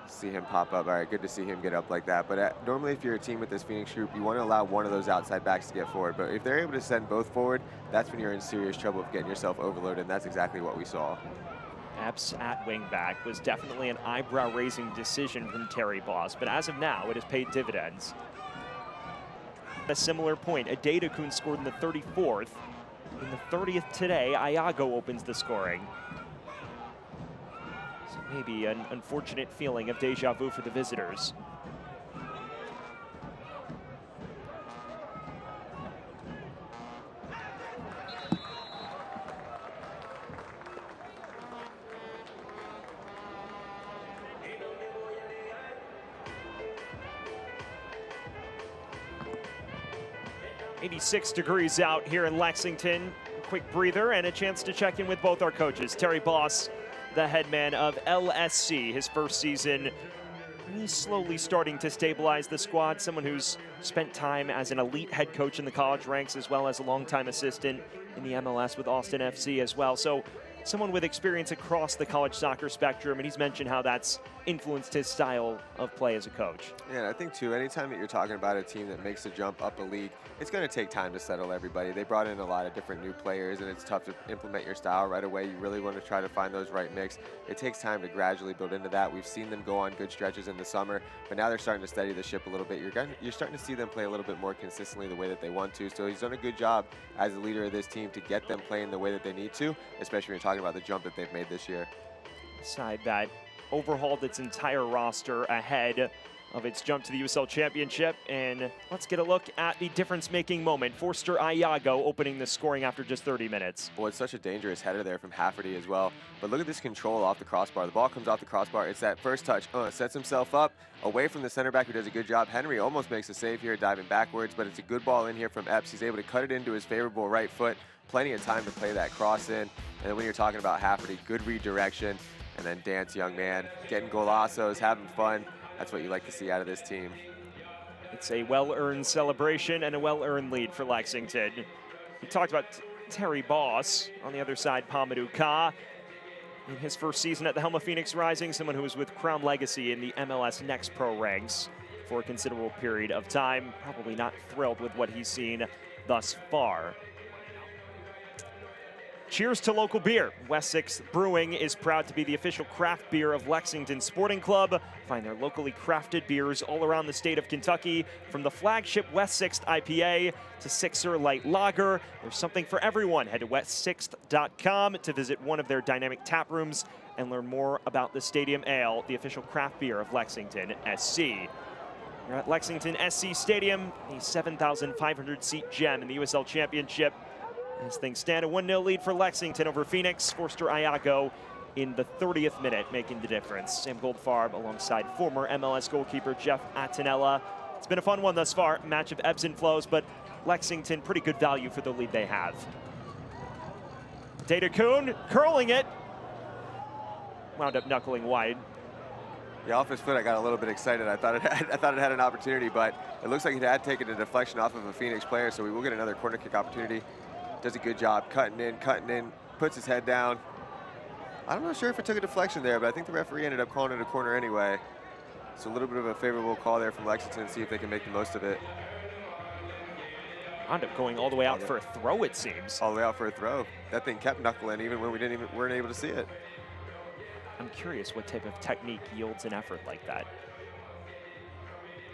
see him pop up. All right, good to see him get up like that. But normally, if you're a team with this Phoenix group, you want to allow one of those outside backs to get forward. But if they're able to send both forward, that's when you're in serious trouble of getting yourself overloaded, and that's exactly what we saw. Epps at wingback was definitely an eyebrow-raising decision from Terry Boss, but as of now, it has paid dividends. At a similar point, Adedokun scored in the 34th. In the 30th today, Iago opens the scoring. So maybe an unfortunate feeling of deja vu for the visitors. .86 degrees out here in Lexington. A quick breather and a chance to check in with both our coaches. Terry Boss, the head man of LSC, his first season. He's slowly starting to stabilize the squad. Someone who's spent time as an elite head coach in the college ranks, as well as a longtime assistant in the MLS with Austin FC as well. So someone with experience across the college soccer spectrum, and he's mentioned how that's influenced his style of play as a coach. Yeah, and I think too, anytime that you're talking about a team that makes a jump up a league, it's going to take time to settle everybody. They brought in a lot of different new players, and it's tough to implement your style right away. You really want to try to find those right mix. It takes time to gradually build into that. We've seen them go on good stretches in the summer, but now they're starting to steady the ship a little bit. You're starting to see them play a little bit more consistently the way that they want to. So he's done a good job as the leader of this team to get them playing the way that they need to, especially when you're talking about the jump that they've made this year. Side that overhauled its entire roster ahead of its jump to the USL Championship. And let's get a look at the difference-making moment. Forster Iago opening the scoring after just 30 minutes. Boy, it's such a dangerous header there from Hafferty as well. But look at this control off the crossbar. The ball comes off the crossbar. It's that first touch. Sets himself up away from the center back who does a good job. Henry almost makes a save here, diving backwards, but it's a good ball in here from Epps. He's able to cut it into his favorable right foot. Plenty of time to play that cross in. And then when you're talking about Hafferty, good redirection. And then dance, young man, getting golazos, having fun. That's what you like to see out of this team. It's a well-earned celebration and a well-earned lead for Lexington. We talked about Terry Boss. On the other side, Pamadou Ka. In his first season at the helm of Phoenix Rising, someone who was with Crown Legacy in the MLS Next Pro ranks for a considerable period of time. Probably not thrilled with what he's seen thus far. Cheers to local beer. West 6th Brewing is proud to be the official craft beer of Lexington Sporting Club. Find their locally crafted beers all around the state of Kentucky, from the flagship West 6th IPA to Sixer Light Lager. There's something for everyone. Head to west6th.com to visit one of their dynamic tap rooms and learn more about the Stadium Ale, the official craft beer of Lexington SC. We're at Lexington SC Stadium, the 7,500 seat gem in the USL Championship. As things stand, a 1-0 lead for Lexington over Phoenix. Forster Iago in the 30th minute making the difference. Sam Goldfarb alongside former MLS goalkeeper Jeff Attinella. It's been a fun one thus far, match of ebbs and flows, but Lexington pretty good value for the lead they have. Adedokun curling it. Wound up knuckling wide. Yeah, off his foot, I got a little bit excited. I thought it had an opportunity, but it looks like it had taken a deflection off of a Phoenix player, so we will get another corner kick opportunity. Does a good job cutting in, puts his head down. I'm not sure if it took a deflection there, but I think the referee ended up calling it a corner anyway. So a little bit of a favorable call there from Lexington, see if they can make the most of it. Wound up going all the way out for a throw, it seems. All the way out for a throw. That thing kept knuckling even when we weren't able to see it. I'm curious what type of technique yields an effort like that.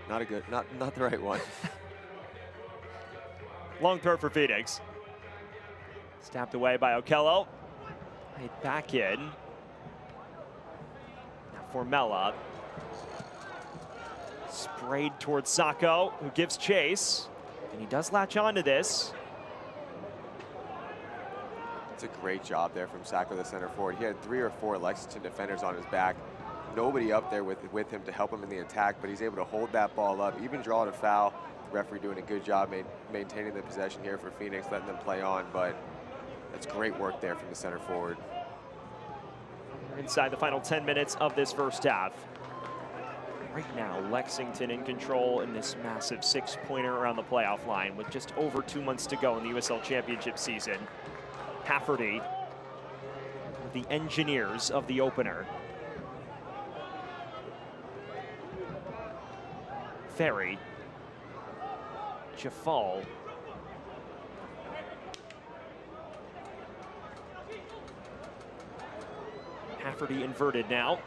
Not the right one. Long throw for Phoenix. Stabbed away by Okello. Right back in. Now Formella. Sprayed towards Sacco, who gives chase. And he does latch onto this. It's a great job there from Sacco, the center forward. He had 3 or 4 Lexington defenders on his back. Nobody up there with him to help him in the attack, but he's able to hold that ball up, even draw it a foul. The referee doing a good job maintaining the possession here for Phoenix, letting them play on, but that's great work there from the center forward. We're inside the final 10 minutes of this first half. Right now, Lexington in control in this massive 6-pointer around the playoff line with just over 2 months to go in the USL Championship season. Hafferty, the engineers of the opener. Ferry, Jafal, Hafferty inverted now.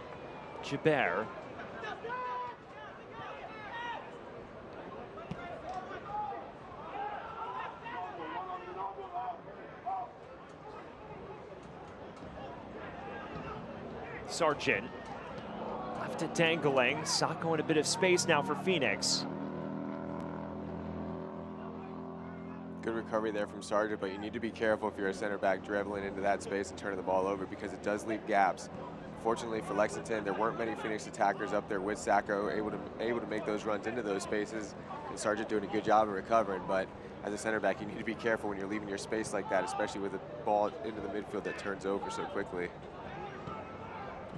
Jaber. Sargent. Left it dangling. Sacco in a bit of space now for Phoenix. Good recovery there from Sargent, but you need to be careful if you're a center back dribbling into that space and turning the ball over, because it does leave gaps. Fortunately for Lexington, there weren't many Phoenix attackers up there with Sacco able to make those runs into those spaces, and Sargent doing a good job of recovering. But as a center back, you need to be careful when you're leaving your space like that, especially with a ball into the midfield that turns over so quickly.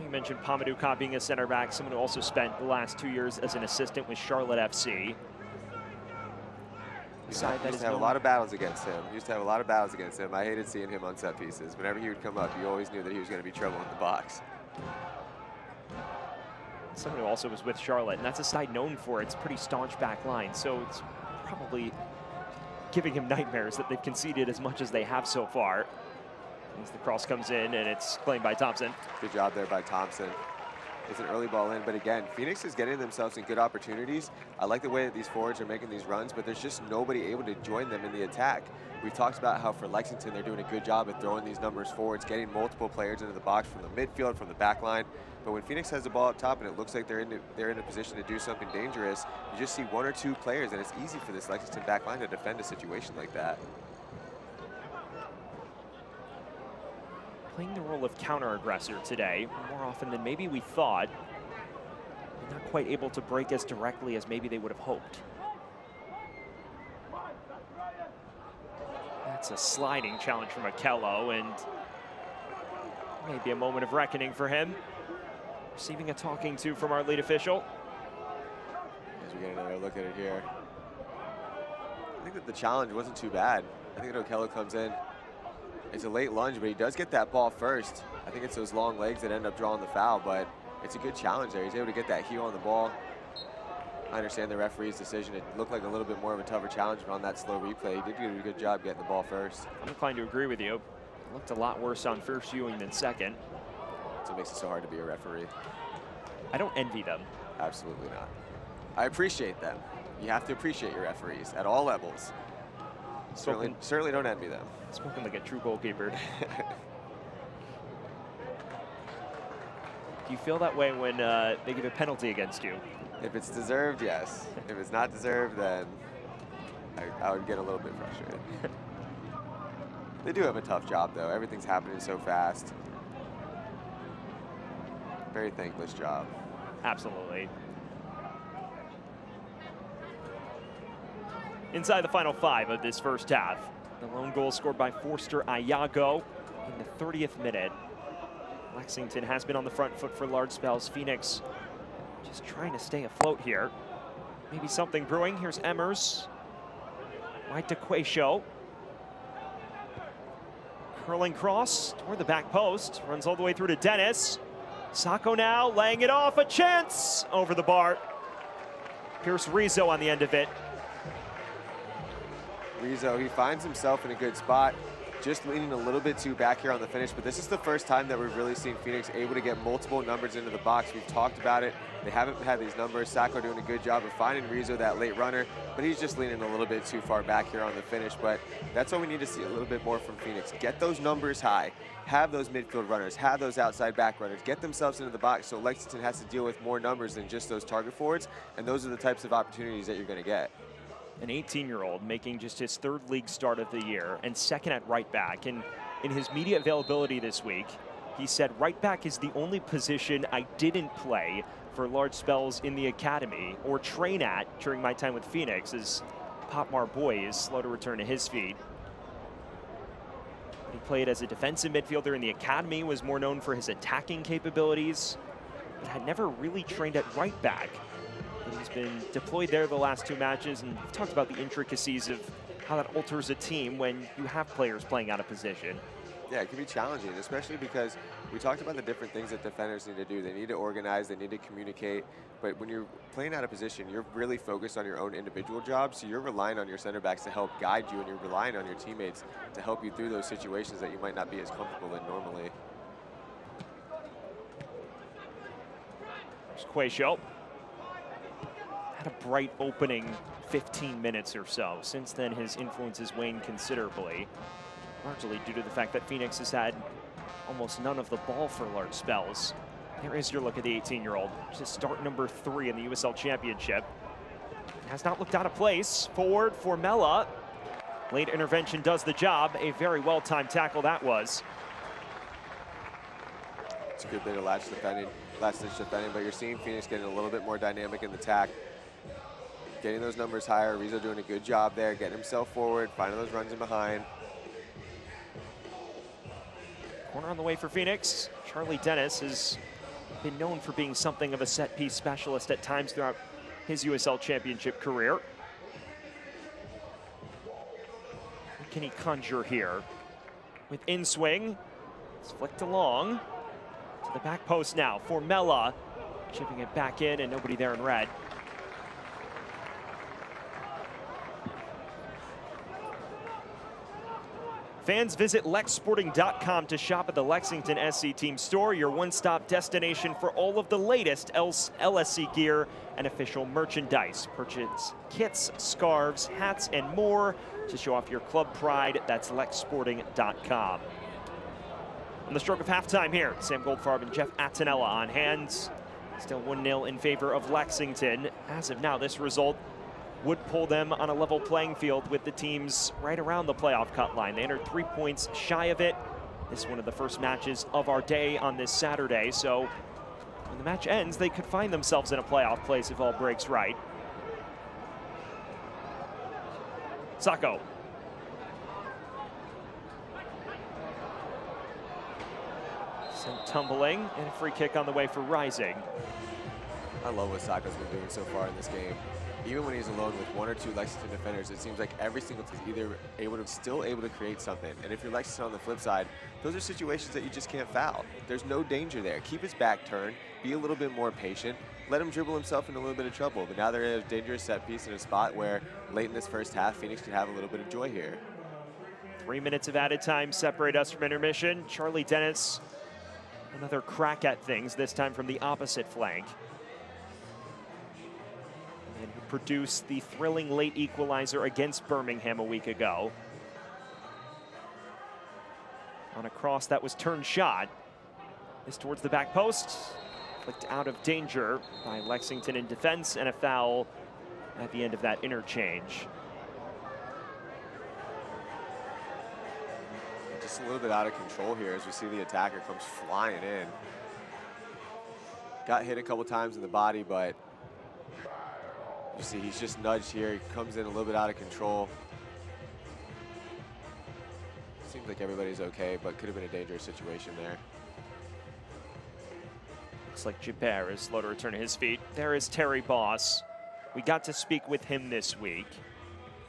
You mentioned Pamadou being a center back, someone who also spent the last 2 years as an assistant with Charlotte FC. Used to have a lot of battles against him. I hated seeing him on set pieces. Whenever he would come up, you always knew that he was going to be trouble in the box. Someone who also was with Charlotte, and that's a side known for its pretty staunch back line, so it's probably giving him nightmares that they've conceded as much as they have so far. As the cross comes in, and it's claimed by Thompson. Good job there by Thompson. It's an early ball in, but again, Phoenix is getting themselves in good opportunities. I like the way that these forwards are making these runs, but there's just nobody able to join them in the attack. We've talked about how for Lexington, they're doing a good job of throwing these numbers forwards, getting multiple players into the box from the midfield, from the back line. But when Phoenix has the ball up top and it looks like they're in a position to do something dangerous, you just see 1 or 2 players, and it's easy for this Lexington back line to defend a situation like that. Playing the role of counter-aggressor today, more often than maybe we thought. Not quite able to break as directly as maybe they would have hoped. That's a sliding challenge from Akello, and maybe a moment of reckoning for him. Receiving a talking to from our lead official. As we get another look at it here. I think that the challenge wasn't too bad. I think that Akello comes in. It's a late lunge, but he does get that ball first. I think it's those long legs that end up drawing the foul, but it's a good challenge there. He's able to get that heel on the ball. I understand the referee's decision. It looked like a little bit more of a tougher challenge, but on that slow replay, he did do a good job getting the ball first. I'm inclined to agree with you. It looked a lot worse on first viewing than second. That's what makes it so hard to be a referee. I don't envy them. Absolutely not. I appreciate them. You have to appreciate your referees at all levels. Certainly don't envy them. Spoken like a true goalkeeper. Do you feel that way when they give a penalty against you? If it's deserved, yes. If it's not deserved, then I would get a little bit frustrated. They do have a tough job, though. Everything's happening so fast. Very thankless job. Absolutely. Inside the final 5 of this first half. The lone goal scored by Forster Ayago in the 30th minute. Lexington has been on the front foot for large spells. Phoenix just trying to stay afloat here. Maybe something brewing. Here's Emmers. Right to Quayshow. Curling cross toward the back post. Runs all the way through to Dennis. Sacco now laying it off. A chance over the bar. Pierce Rizzo on the end of it. Rizzo, he finds himself in a good spot, just leaning a little bit too back here on the finish, but this is the first time that we've really seen Phoenix able to get multiple numbers into the box. We've talked about it. They haven't had these numbers. Sacco doing a good job of finding Rizzo, that late runner, but he's just leaning a little bit too far back here on the finish. But that's what we need to see a little bit more from Phoenix. Get those numbers high. Have those midfield runners. Have those outside back runners. Get themselves into the box so Lexington has to deal with more numbers than just those target forwards, and those are the types of opportunities that you're going to get. An 18-year-old making just his 3rd league start of the year and 2nd at right back. And in his media availability this week, he said, right back is the only position I didn't play for large spells in the academy or train at during my time with Phoenix, as Popmar Boy is slow to return to his feet. He played as a defensive midfielder in the academy, was more known for his attacking capabilities, but had never really trained at right back He's been deployed there the last 2 matches, and we've talked about the intricacies of how that alters a team when you have players playing out of position. Yeah, it can be challenging, especially because we talked about the different things that defenders need to do. They need to organize, they need to communicate, but when you're playing out of position, you're really focused on your own individual job, so you're relying on your center backs to help guide you, and you're relying on your teammates to help you through those situations that you might not be as comfortable in normally. There's Quayshow. Had a bright opening 15 minutes or so. Since then, his influence has waned considerably, largely due to the fact that Phoenix has had almost none of the ball for large spells. There is your look at the 18-year-old. Just start number 3 in the USL Championship. Has not looked out of place. Forward for Mella. Late intervention does the job. A very well-timed tackle that was. It's a good bit of last-ditch defending, but you're seeing Phoenix getting a little bit more dynamic in the attack. Getting those numbers higher. Rizzo doing a good job there, getting himself forward, finding those runs in behind. Corner on the way for Phoenix. Charlie Dennis has been known for being something of a set-piece specialist at times throughout his USL Championship career. What can he conjure here? With in-swing, it's flicked along to the back post now for Mella. Chipping it back in, and nobody there in red. Fans, visit lexsporting.com to shop at the Lexington SC Team store, your one-stop destination for all of the latest LSC gear and official merchandise. Purchase kits, scarves, hats, and more to show off your club pride. That's lexsporting.com. On the stroke of halftime here, Sam Goldfarb and Jeff Attinella on hand. Still 1-0 in favor of Lexington. As of now, this result would pull them on a level playing field with the teams right around the playoff cut line. They entered 3 points shy of it. This is one of the first matches of our day on this Saturday, so when the match ends, they could find themselves in a playoff place if all breaks right. Sacco. Sent tumbling, and a free kick on the way for Rising. I love what Sacco's been doing so far in this game. Even when he's alone with 1 or 2 Lexington defenders, it seems like every single team is either still able to create something. And if you're Lexington on the flip side, those are situations that you just can't foul. There's no danger there. Keep his back turned, be a little bit more patient, let him dribble himself into a little bit of trouble. But now they're in a dangerous set piece in a spot where late in this first half, Phoenix could have a little bit of joy here. 3 minutes of added time separate us from intermission. Charlie Dennis, another crack at things, this time from the opposite flank. And who produced the thrilling late equalizer against Birmingham a week ago. On a cross that was turned shot. This towards the back post. Flicked out of danger by Lexington in defense, and a foul at the end of that interchange. Just a little bit out of control here as we see the attacker comes flying in. Got hit a couple times in the body, but you see he's just nudged here. He comes in a little bit out of control. Seems like everybody's okay, but could have been a dangerous situation there. Looks like Gibert is slow to return to his feet. There is Terry Boss. We got to speak with him this week.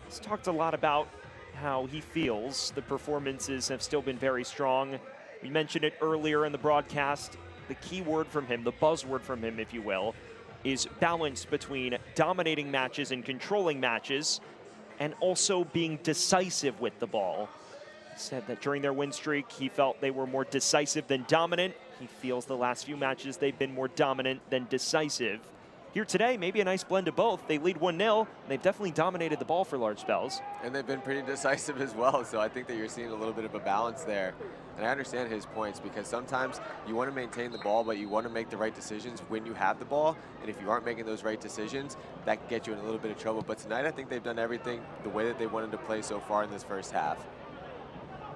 He's talked a lot about how he feels. The performances have still been very strong. We mentioned it earlier in the broadcast. The key word from him, the buzzword from him, if you will, is balance between dominating matches and controlling matches, and also being decisive with the ball. He said that during their win streak, he felt they were more decisive than dominant. He feels the last few matches they've been more dominant than decisive. Here today, maybe a nice blend of both. They lead 1-0. They've definitely dominated the ball for large spells. And they've been pretty decisive as well, so I think that you're seeing a little bit of a balance there. And I understand his points, because sometimes you want to maintain the ball, but you want to make the right decisions when you have the ball. And if you aren't making those right decisions, that can get you in a little bit of trouble. But tonight, I think they've done everything the way that they wanted to play so far in this first half.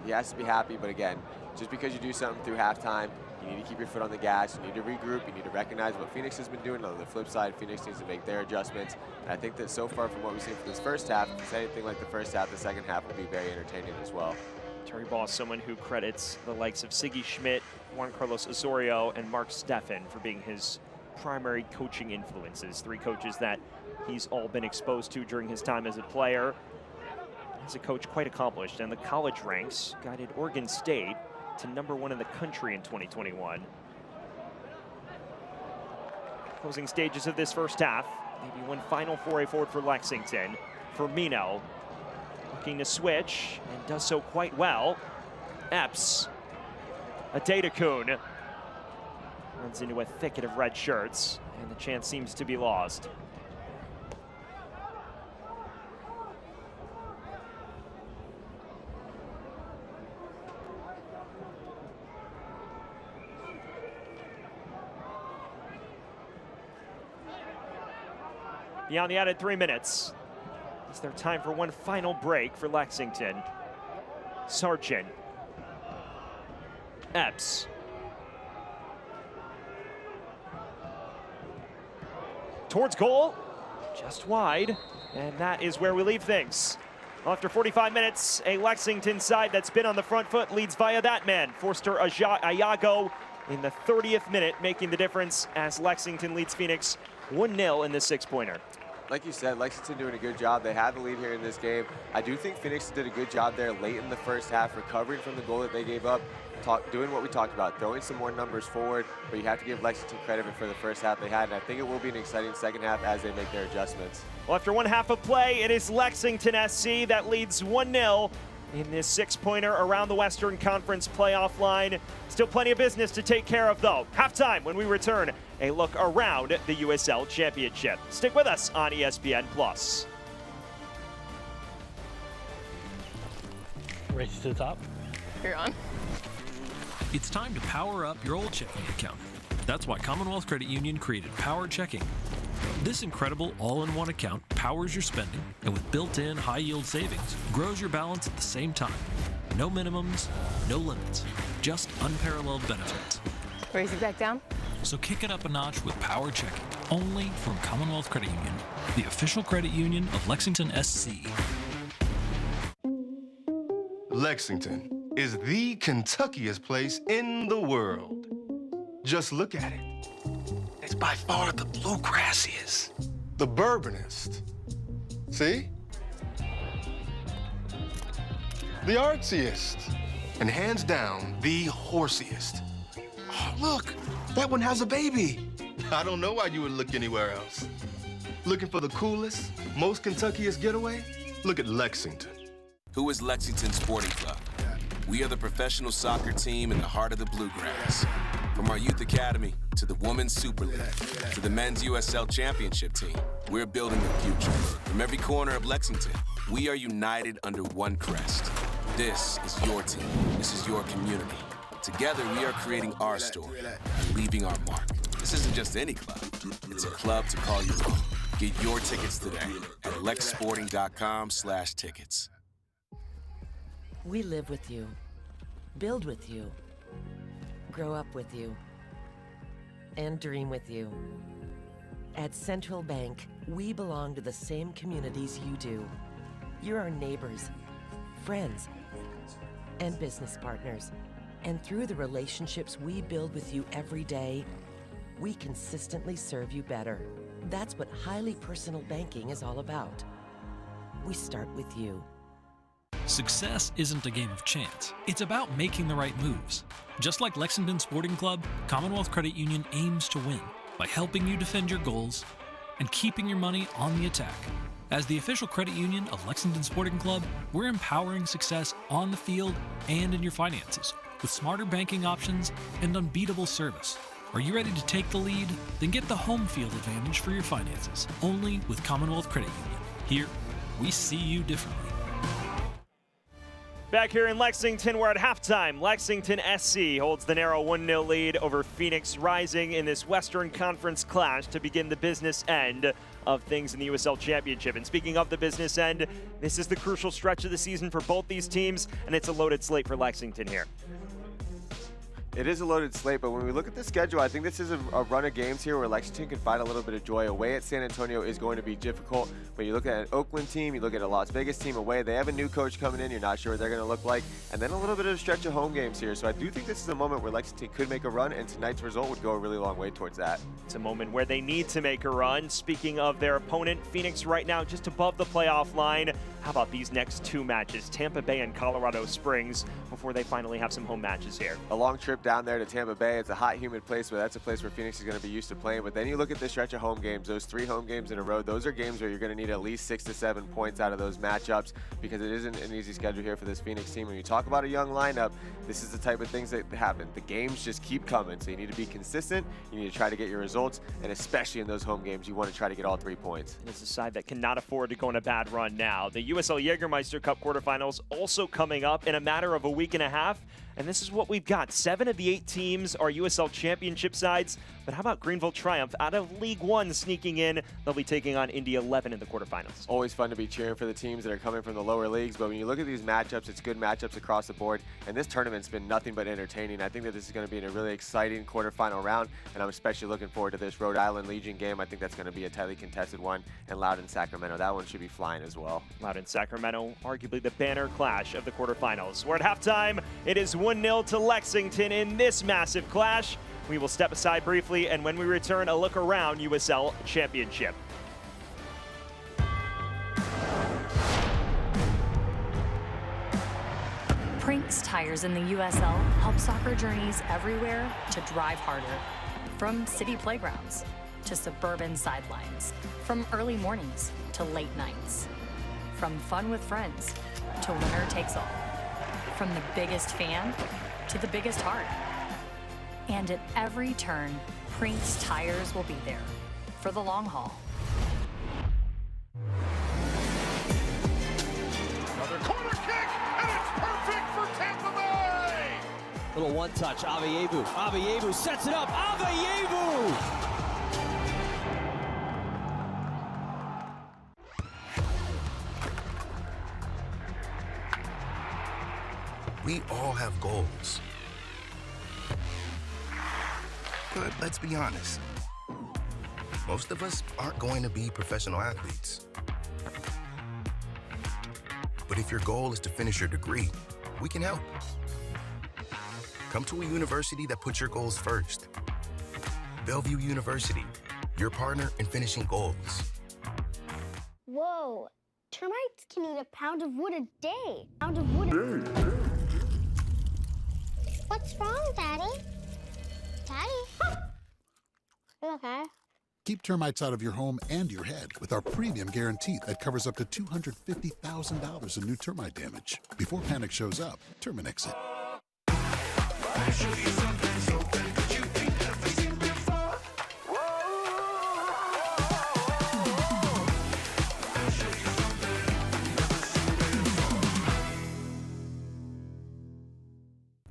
He has to be happy, but again, just because you do something through halftime, you need to keep your foot on the gas, you need to regroup, you need to recognize what Phoenix has been doing. On the flip side, Phoenix needs to make their adjustments. And I think that so far from what we've seen from this first half, if it's anything like the first half, the second half will be very entertaining as well. Terry Boss, someone who credits the likes of Siggy Schmidt, Juan Carlos Osorio, and Mark Steffen for being his primary coaching influences, 3 coaches that he's all been exposed to during his time as a player. As a coach, quite accomplished, and the college ranks guided Oregon State to #1 in the country in 2021. Closing stages of this first half, maybe one final foray forward for Lexington. Firmino looking to switch, and does so quite well. Epps, Adedokun runs into a thicket of red shirts, and the chance seems to be lost. Beyond the added 3 minutes, is there time for one final break for Lexington? Sargent, Epps, towards goal, just wide, and that is where we leave things. After 45 minutes, a Lexington side that's been on the front foot leads via that man, Forster Ayago, in the 30th minute, making the difference as Lexington leads Phoenix 1-0 in the 6-pointer. Like you said, Lexington doing a good job. They had the lead here in this game. I do think Phoenix did a good job there late in the first half, recovering from the goal that they gave up, doing what we talked about, throwing some more numbers forward, but you have to give Lexington credit for the first half they had, and I think it will be an exciting second half as they make their adjustments. Well, after one half of play, it is Lexington SC that leads 1-0 in this 6-pointer around the Western Conference playoff line. Still plenty of business to take care of, though. Halftime when we return, a look around the USL Championship. Stick with us on ESPN+. Race to the top. You're on. It's time to power up your old checking account. That's why Commonwealth Credit Union created Power Checking. This incredible all-in-one account powers your spending, and with built-in high-yield savings, grows your balance at the same time. No minimums, no limits, just unparalleled benefits. Raise it back down. So kick it up a notch with Power Checking, only from Commonwealth Credit Union, the official credit union of Lexington SC. Lexington is the Kentuckiest place in the world. Just look at it. It's by far the bluegrassiest, the bourbonist. See? The artsiest, and hands down, the horsiest. Oh, look, that one has a baby. I don't know why you would look anywhere else. Looking for the coolest, most Kentuckiest getaway? Look at Lexington. Who is Lexington Sporting Club? We are the professional soccer team in the heart of the bluegrass. From our Youth Academy to the Women's Super League to the Men's USL Championship team, we're building the future. From every corner of Lexington, we are united under one crest. This is your team. This is your community. Together, we are creating our story and leaving our mark. This isn't just any club. It's a club to call your own. Get your tickets today at lexsporting.com/tickets. We live with you, build with you, grow up with you, and dream with you. At Central Bank, we belong to the same communities you do. You're our neighbors, friends, and business partners. And through the relationships we build with you every day, we consistently serve you better. That's what highly personal banking is all about. We start with you. Success isn't a game of chance. It's about making the right moves. Just like Lexington Sporting Club, Commonwealth Credit Union aims to win by helping you defend your goals and keeping your money on the attack. As the official credit union of Lexington Sporting Club, we're empowering success on the field and in your finances with smarter banking options and unbeatable service. Are you ready to take the lead? Then get the home field advantage for your finances, only with Commonwealth Credit Union. Here, we see you differently. Back here in Lexington, we're at halftime. Lexington SC holds the narrow 1-0 lead over Phoenix Rising in this Western Conference clash to begin the business end of things in the USL Championship. And speaking of the business end, this is the crucial stretch of the season for both these teams, and it's a loaded slate for Lexington here. It is a loaded slate, but when we look at the schedule, I think this is a run of games here where Lexington can find a little bit of joy. Away at San Antonio is going to be difficult, but you look at an Oakland team, you look at a Las Vegas team away, they have a new coach coming in, you're not sure what they're going to look like, and then a little bit of a stretch of home games here. So I do think this is a moment where Lexington could make a run, and tonight's result would go a really long way towards that. It's a moment where they need to make a run. Speaking of their opponent, Phoenix right now just above the playoff line. How about these next two matches, Tampa Bay and Colorado Springs, before they finally have some home matches here? A long trip down there to Tampa Bay. It's a hot, humid place, but that's a place where Phoenix is going to be used to playing. But then you look at the stretch of home games, those 3 home games in a row, those are games where you're going to need at least 6 to 7 points out of those matchups, because it isn't an easy schedule here for this Phoenix team. When you talk about a young lineup, this is the type of things that happen. The games just keep coming, so you need to be consistent, you need to try to get your results, and especially in those home games, you want to try to get all 3 points. It's a side that cannot afford to go on a bad run now. The USL Jägermeister Cup quarterfinals also coming up in a matter of a week and a half. And this is what we've got. 7 of the 8 teams are USL Championship sides. But how about Greenville Triumph out of League One sneaking in? They'll be taking on Indy 11 in the quarterfinals. Always fun to be cheering for the teams that are coming from the lower leagues. But when you look at these matchups, it's good matchups across the board. And this tournament's been nothing but entertaining. I think that this is going to be in a really exciting quarterfinal round. And I'm especially looking forward to this Rhode Island Legion game. I think that's going to be a tightly contested one. And Loudoun Sacramento, that one should be flying as well. Loudoun Sacramento, arguably the banner clash of the quarterfinals. We're at halftime. It is 1-0 to Lexington in this massive clash. We will step aside briefly, and when we return, a look around USL Championship. Prinks tires in the USL help soccer journeys everywhere to drive harder. From city playgrounds to suburban sidelines, from early mornings to late nights, from fun with friends to winner takes all, from the biggest fan to the biggest heart. And at every turn, Prinks tires will be there for the long haul. Another corner kick, and it's perfect for Tampa Bay! Little one-touch, Avievu. Avievu sets it up, Avievu! We all have goals. But let's be honest, most of us aren't going to be professional athletes. But if your goal is to finish your degree, we can help. Come to a university that puts your goals first. Bellevue University, your partner in finishing goals. Whoa, termites can eat a pound of wood a day. Pound of wood a day. What's wrong, Daddy? Daddy? You okay? Keep termites out of your home and your head with our premium guarantee that covers up to $250,000 in new termite damage. Before panic shows up, Terminix it.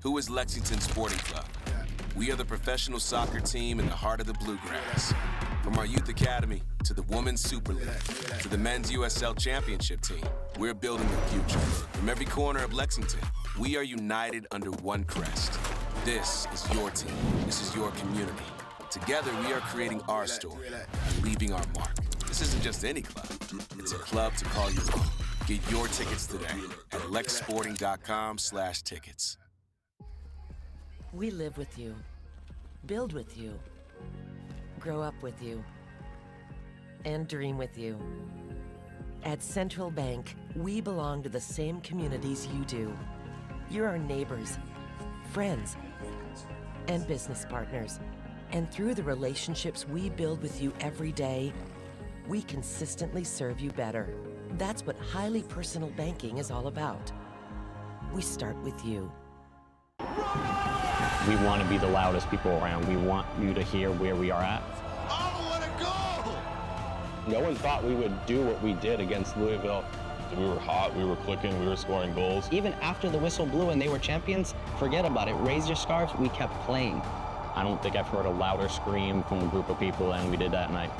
Who is Lexington Sporting Club? We are the professional soccer team in the heart of the Bluegrass. From our Youth Academy to the Women's Super League to the Men's USL Championship team, we're building the future. From every corner of Lexington, we are united under one crest. This is your team. This is your community. Together, we are creating our story and leaving our mark. This isn't just any club. It's a club to call your own. Get your tickets today at lexsporting.com/tickets. We live with you, build with you, grow up with you, and dream with you. At Central Bank, we belong to the same communities you do. You're our neighbors, friends, and business partners. And through the relationships we build with you every day, we consistently serve you better. That's what highly personal banking is all about. We start with you. We want to be the loudest people around. We want you to hear where we are at. Oh, let it go! No one thought we would do what we did against Louisville. We were hot, we were clicking, we were scoring goals. Even after the whistle blew and they were champions, forget about it. Raise your scarves, we kept playing. I don't think I've heard a louder scream from a group of people than we did that night.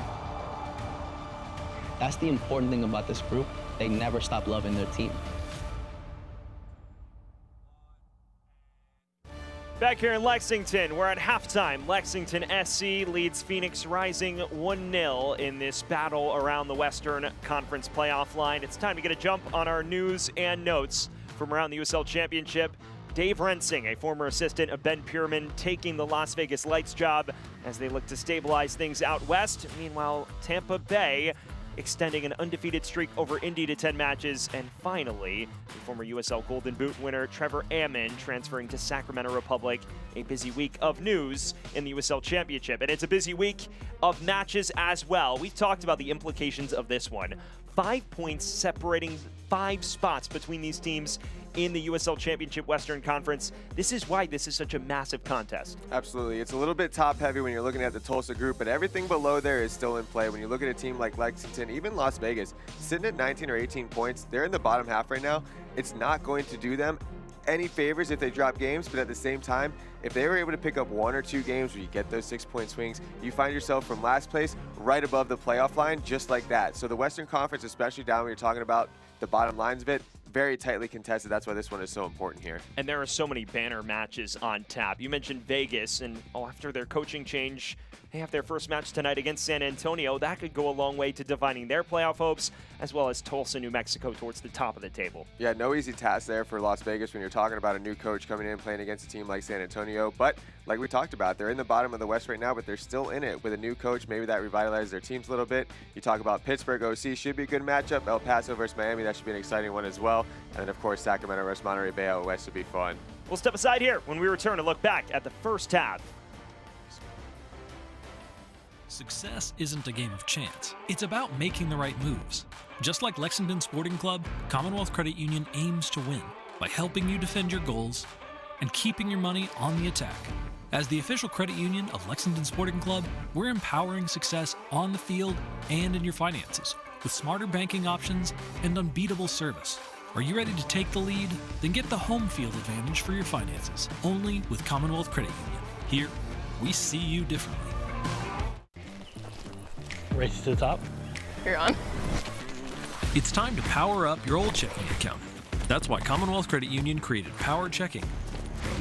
That's the important thing about this group. They never stop loving their team. Back here in Lexington, we're at halftime. Lexington SC leads Phoenix Rising 1-0 in this battle around the Western Conference playoff line. It's time to get a jump on our news and notes from around the USL Championship. Dave Rensing, a former assistant of Ben Pierman, taking the Las Vegas Lights job as they look to stabilize things out west. Meanwhile, Tampa Bay extending an undefeated streak over Indy to 10 matches. And finally, the former USL Golden Boot winner Trevor Ammon transferring to Sacramento Republic. A busy week of news in the USL Championship. And it's a busy week of matches as well. We've talked about the implications of this one. 5 points separating 5 spots between these teams in the USL Championship Western Conference. This is why this is such a massive contest. Absolutely. It's a little bit top heavy when you're looking at the Tulsa group, but everything below there is still in play. When you look at a team like Lexington, even Las Vegas, sitting at 19 or 18 points, they're in the bottom half right now. It's not going to do them any favors if they drop games, but at the same time, if they were able to pick up 1 or 2 games where you get those 6-point swings, you find yourself from last place right above the playoff line just like that. So the Western Conference, especially down when you're talking about the bottom lines of it, very tightly contested. That's why this one is so important here. And there are so many banner matches on tap. You mentioned Vegas, and after their coaching change, they have their first match tonight against San Antonio. That could go a long way to defining their playoff hopes, as well as Tulsa, New Mexico towards the top of the table. Yeah, no easy task there for Las Vegas when you're talking about a new coach coming in playing against a team like San Antonio. But like we talked about, they're in the bottom of the West right now, but they're still in it with a new coach. Maybe that revitalizes their teams a little bit. You talk about Pittsburgh OC, should be a good matchup. El Paso versus Miami, that should be an exciting one as well. And then, of course, Sacramento versus Monterey Bay out west would be fun. We'll step aside here when we return to look back at the first half. Success isn't a game of chance. It's about making the right moves. Just like Lexington Sporting Club, Commonwealth Credit Union aims to win by helping you defend your goals and keeping your money on the attack. As the official credit union of Lexington Sporting Club, we're empowering success on the field and in your finances with smarter banking options and unbeatable service. Are you ready to take the lead? Then get the home field advantage for your finances, only with Commonwealth Credit Union. Here, we see you differently. Race to the top. You're on. It's time to power up your old checking account. That's why Commonwealth Credit Union created Power Checking.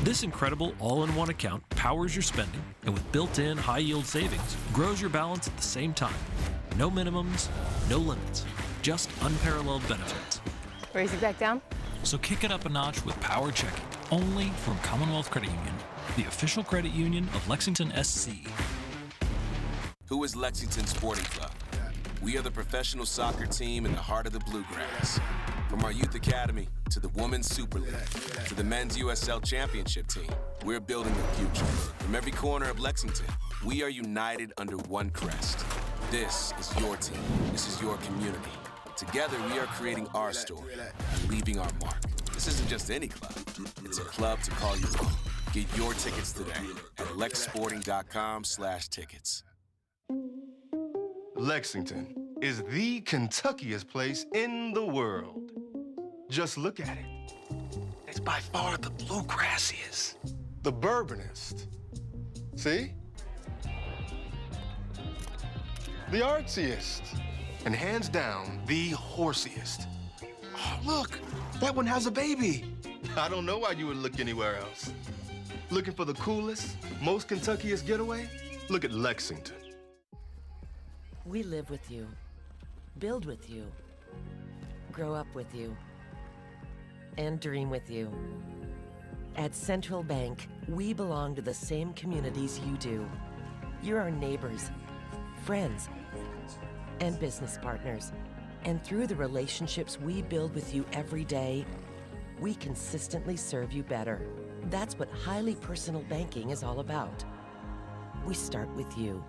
This incredible all-in-one account powers your spending, and with built-in high-yield savings, grows your balance at the same time. No minimums, no limits, just unparalleled benefits. Raise it back down. So kick it up a notch with Power Checking, only from Commonwealth Credit Union, the official credit union of Lexington SC. Who is Lexington Sporting Club? We are the professional soccer team in the heart of the Bluegrass. From our Youth Academy to the Women's Super League to the Men's USL Championship team, we're building the future. From every corner of Lexington, we are united under one crest. This is your team. This is your community. Together, we are creating our story and leaving our mark. This isn't just any club. It's a club to call your own. Get your tickets today at lexsporting.com/tickets. Lexington is the Kentuckiest place in the world. Just look at it. It's by far the bluegrassiest, the bourbonist. See? The artsiest, and hands down, the horsiest. Oh, look, that one has a baby. I don't know why you would look anywhere else. Looking for the coolest, most Kentuckiest getaway? Look at Lexington. We live with you, build with you, grow up with you, and dream with you. At Central Bank, we belong to the same communities you do. You're our neighbors, friends, and business partners. And through the relationships we build with you every day, we consistently serve you better. That's what highly personal banking is all about. We start with you.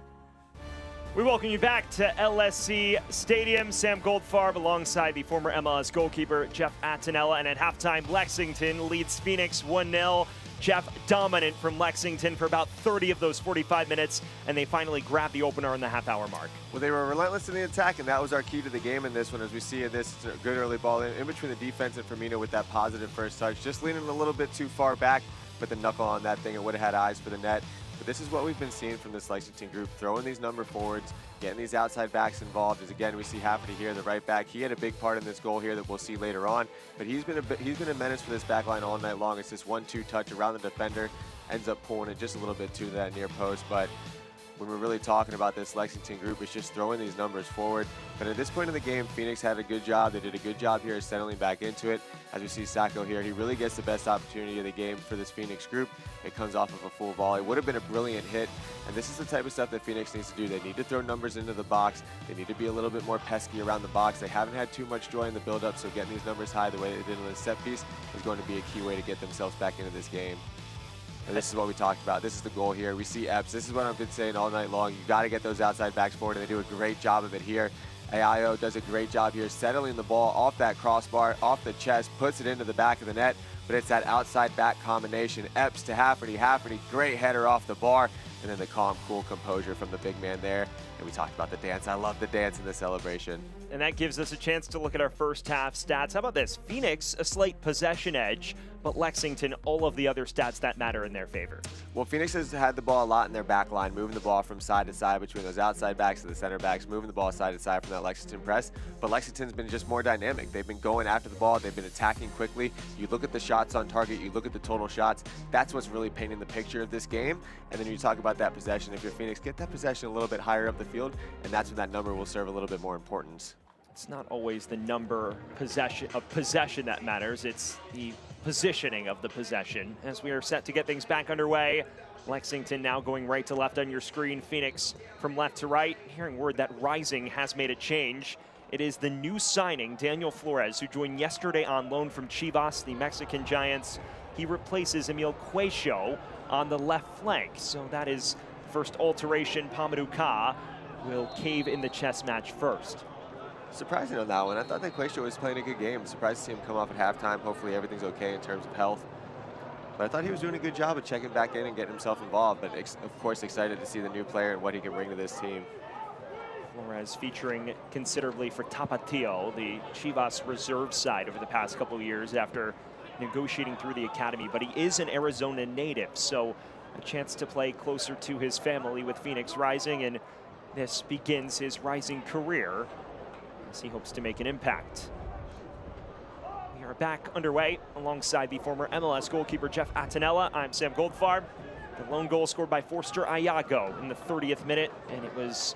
We welcome you back to LSC Stadium. Sam Goldfarb alongside the former MLS goalkeeper Jeff Attinella. And at halftime, Lexington leads Phoenix 1-0. Jeff dominant from Lexington for about 30 of those 45 minutes, and they finally grabbed the opener on the half-hour mark. Well, they were relentless in the attack, and that was our key to the game in this one. As we see in this, it's a good early ball in between the defense and Firmino with that positive first touch. Just leaning a little bit too far back, but the knuckle on that thing, it would have had eyes for the net. But this is what we've been seeing from this Lexington group, throwing these number forwards, getting these outside backs involved. As again, we see Hafferty here, the right back. He had a big part in this goal here that we'll see later on. But he's been a menace for this back line all night long. It's this 1-2 touch around the defender, ends up pulling it just a little bit to that near post. But when we're really talking about this Lexington group, it's just throwing these numbers forward. But at this point in the game, Phoenix had a good job. They did a good job here settling back into it. As we see Sacco here, he really gets the best opportunity of the game for this Phoenix group. It comes off of a full volley. Would have been a brilliant hit. And this is the type of stuff that Phoenix needs to do. They need to throw numbers into the box. They need to be a little bit more pesky around the box. They haven't had too much joy in the build-up, so getting these numbers high the way they did in the set piece is going to be a key way to get themselves back into this game. And this is what we talked about. This is the goal here. We see Epps. This is what I've been saying all night long. You got to get those outside backs forward, and they do a great job of it here. AIO does a great job here settling the ball off that crossbar, off the chest, puts it into the back of the net, but it's that outside back combination. Epps to Hafferty. Hafferty, great header off the bar, and then the calm, cool composure from the big man there. And we talked about the dance. I love the dance in the celebration. And that gives us a chance to look at our first half stats. How about this? Phoenix, a slight possession edge, but Lexington, all of the other stats that matter in their favor. Well, Phoenix has had the ball a lot in their back line, moving the ball from side to side between those outside backs to the center backs, moving the ball side to side from that Lexington press. But Lexington's been just more dynamic. They've been going after the ball. They've been attacking quickly. You look at the shots on target. You look at the total shots. That's what's really painting the picture of this game. And then you talk about that possession. If you're Phoenix, get that possession a little bit higher up the field, and that's when that number will serve a little bit more importance. It's not always the number of possession that matters. It's the positioning of the possession. As we are set to get things back underway, Lexington now going right to left on your screen. Phoenix from left to right. Hearing word that Rising has made a change. It is the new signing, Daniel Flores, who joined yesterday on loan from Chivas, the Mexican Giants. He replaces Emil Cuecho on the left flank. So that is first alteration. Pamadou Ka will cave in the chess match first. Surprising on that one. I thought that Cuecho was playing a good game. Surprised to see him come off at halftime. Hopefully everything's okay in terms of health. But I thought he was doing a good job of checking back in and getting himself involved. But of course excited to see the new player and what he can bring to this team. Flores featuring considerably for Tapatio, the Chivas reserve side over the past couple of years after negotiating through the academy. But he is an Arizona native, so a chance to play closer to his family with Phoenix Rising, and this begins his Rising career as he hopes to make an impact. We are back underway alongside the former MLS goalkeeper Jeff Attinella. I'm Sam Goldfarb. The lone goal scored by Forster Ayago in the 30th minute, and it was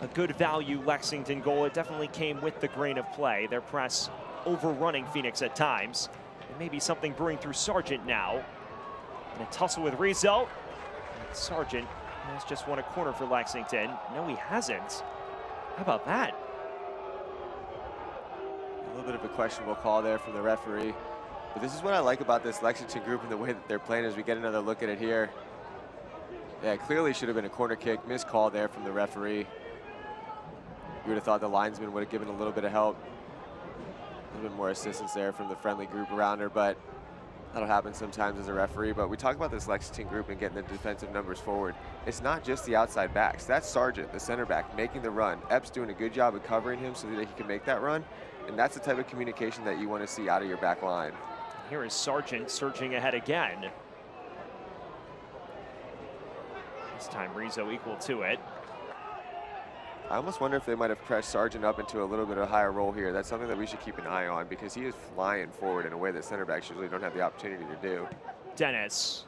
a good value Lexington goal. It definitely came with the grain of play. Their press overrunning Phoenix at times. And maybe something brewing through Sargent now. And a tussle with Rizzo. And Sargent has just won a corner for Lexington. No, he hasn't. How about that? A little bit of a questionable call there from the referee. But this is what I like about this Lexington group and the way that they're playing as we get another look at it here. Yeah, clearly should have been a corner kick. Missed call there from the referee. You would have thought the linesman would have given a little bit of help. A little bit more assistance there from the friendly group around her, but that'll happen sometimes as a referee. But we talk about this Lexington group and getting the defensive numbers forward. It's not just the outside backs. That's Sargent, the center back, making the run. Epps doing a good job of covering him so that he can make that run. And that's the type of communication that you want to see out of your back line. Here is Sargent surging ahead again. This time Rizzo equal to it. I almost wonder if they might have pressed Sargent up into a little bit of a higher role here. That's something that we should keep an eye on because he is flying forward in a way that center backs usually don't have the opportunity to do. Dennis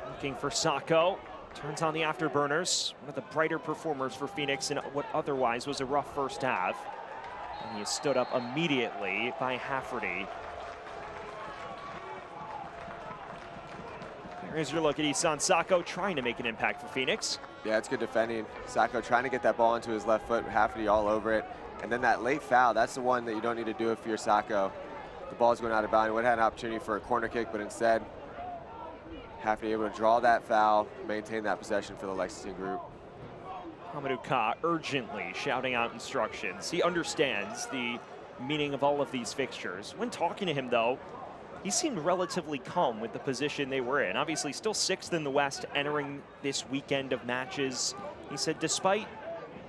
looking for Sacco. Turns on the afterburners. One of the brighter performers for Phoenix in what otherwise was a rough first half. And he is stood up immediately by Hafferty. Here's your look at Isan Sacco trying to make an impact for Phoenix. Yeah, it's good defending. Sacco trying to get that ball into his left foot, Hafferty all over it. And then that late foul, that's the one that you don't need to do if you're Sacco. The ball's going out of bounds. Would have had an opportunity for a corner kick, but instead, Hafferty able to draw that foul, maintain that possession for the Lexington group. Pamadou Ka urgently shouting out instructions. He understands the meaning of all of these fixtures. When talking to him, though, he seemed relatively calm with the position they were in. Obviously, still 6th in the West entering this weekend of matches. He said, despite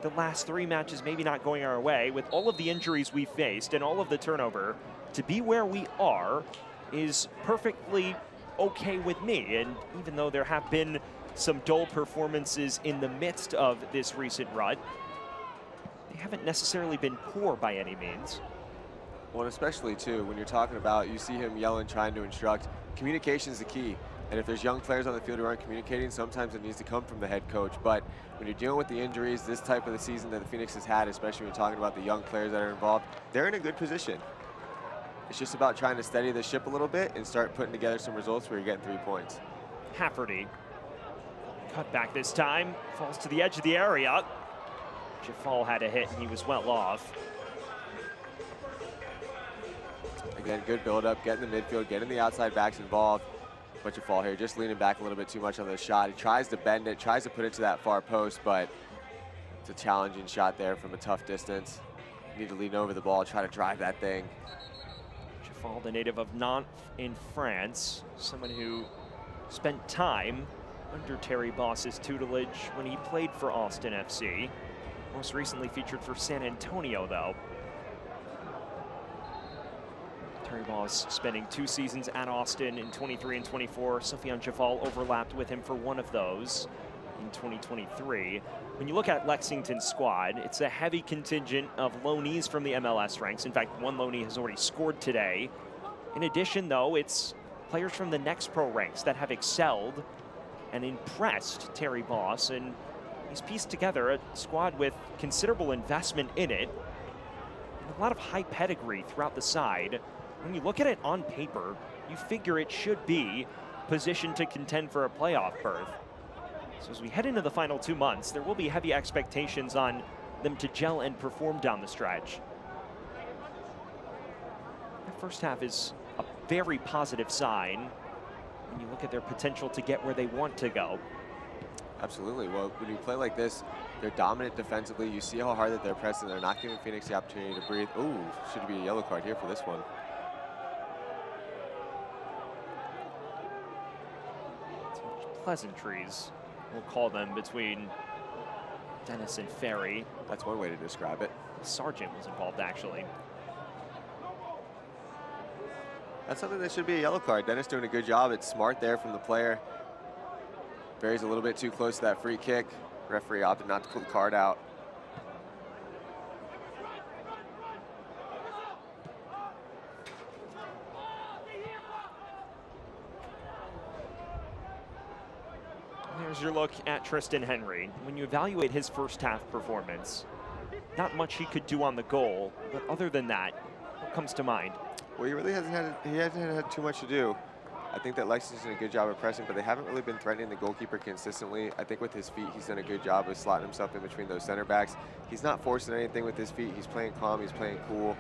the last 3 matches maybe not going our way, with all of the injuries we faced and all of the turnover, to be where we are is perfectly okay with me. And even though there have been some dull performances in the midst of this recent rut. They haven't necessarily been poor by any means. Well, and especially too, when you're talking about, you see him yelling, trying to instruct, communication is the key. And if there's young players on the field who aren't communicating, sometimes it needs to come from the head coach. But when you're dealing with the injuries, this type of the season that the Phoenix has had, especially when you're talking about the young players that are involved, they're in a good position. It's just about trying to steady the ship a little bit and start putting together some results where you're getting 3 points. Hafferty, cut back this time, falls to the edge of the area. Jafal had a hit and he was well off. Again, good build-up, getting the midfield, getting the outside backs involved. But Jafal here just leaning back a little bit too much on the shot. He tries to bend it, tries to put it to that far post, but it's a challenging shot there from a tough distance. You need to lean over the ball, try to drive that thing. Jafal, the native of Nantes in France, someone who spent time under Terry Boss's tutelage when he played for Austin FC. Most recently featured for San Antonio, though. Terry Boss spending 2 seasons at Austin in 23 and 24. Sofiane Jafal overlapped with him for one of those in 2023. When you look at Lexington's squad, it's a heavy contingent of loanees from the MLS ranks. In fact, one loanee has already scored today. In addition, though, it's players from the next pro ranks that have excelled and impressed Terry Boss, and he's pieced together a squad with considerable investment in it and a lot of high pedigree throughout the side. When you look at it on paper, you figure it should be positioned to contend for a playoff berth. So as we head into the final 2 months, there will be heavy expectations on them to gel and perform down the stretch. The first half is a very positive sign when you look at their potential to get where they want to go. Absolutely. Well, when you play like this, they're dominant defensively. You see how hard that they're pressing. They're not giving Phoenix the opportunity to breathe. Ooh, should be a yellow card here for this one. Pleasantries, we'll call them, between Dennis and Ferry. That's one way to describe it. Sargent was involved, actually. That's something that should be a yellow card. Dennis doing a good job. It's smart there from the player. Ferry's a little bit too close to that free kick. Referee opted not to pull the card out. Here's your look at Tristan Henry. When you evaluate his first half performance, not much he could do on the goal, but other than that, what comes to mind? Well, he really hasn't had too much to do. I think that Lexington's done a good job of pressing, but they haven't really been threatening the goalkeeper consistently. I think with his feet, he's done a good job of slotting himself in between those center backs. He's not forcing anything with his feet. He's playing calm, he's playing cool.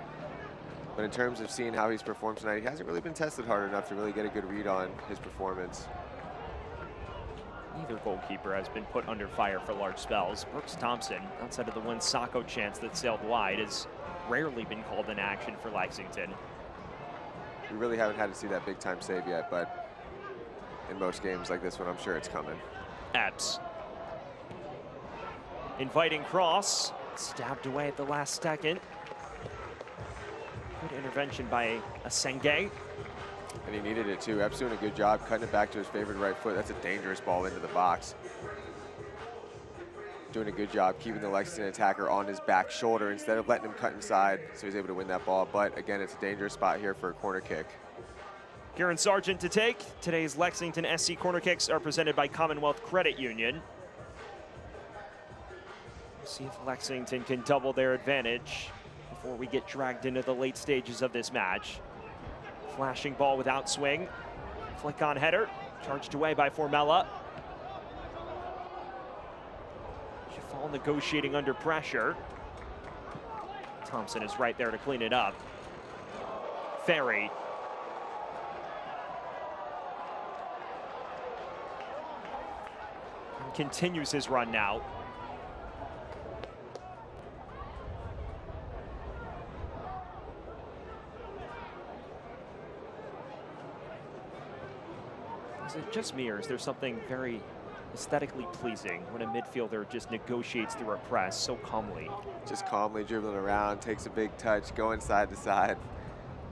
But in terms of seeing how he's performed tonight, he hasn't really been tested hard enough to really get a good read on his performance. Neither goalkeeper has been put under fire for large spells. Brooks Thompson, outside of the one Sacco chance that sailed wide, has rarely been called in action for Lexington. We really haven't had to see that big time save yet, but in most games like this one, I'm sure it's coming. Epps. Inviting cross, stabbed away at the last second. Good intervention by Asenge. And he needed it too. Epps doing a good job cutting it back to his favorite right foot. That's a dangerous ball into the box. Doing a good job keeping the Lexington attacker on his back shoulder instead of letting him cut inside, so he's able to win that ball. But again, it's a dangerous spot here for a corner kick. Kieran Sargent to take. Today's Lexington SC corner kicks are presented by Commonwealth Credit Union. We'll see if Lexington can double their advantage before we get dragged into the late stages of this match. Flashing ball without swing. Flick on header. Charged away by Formella. Jafal negotiating under pressure. Thompson is right there to clean it up. Ferry. And continues his run now. Is it just me, or is there something very aesthetically pleasing when a midfielder just negotiates through a press so calmly? Just calmly dribbling around, takes a big touch, going side to side.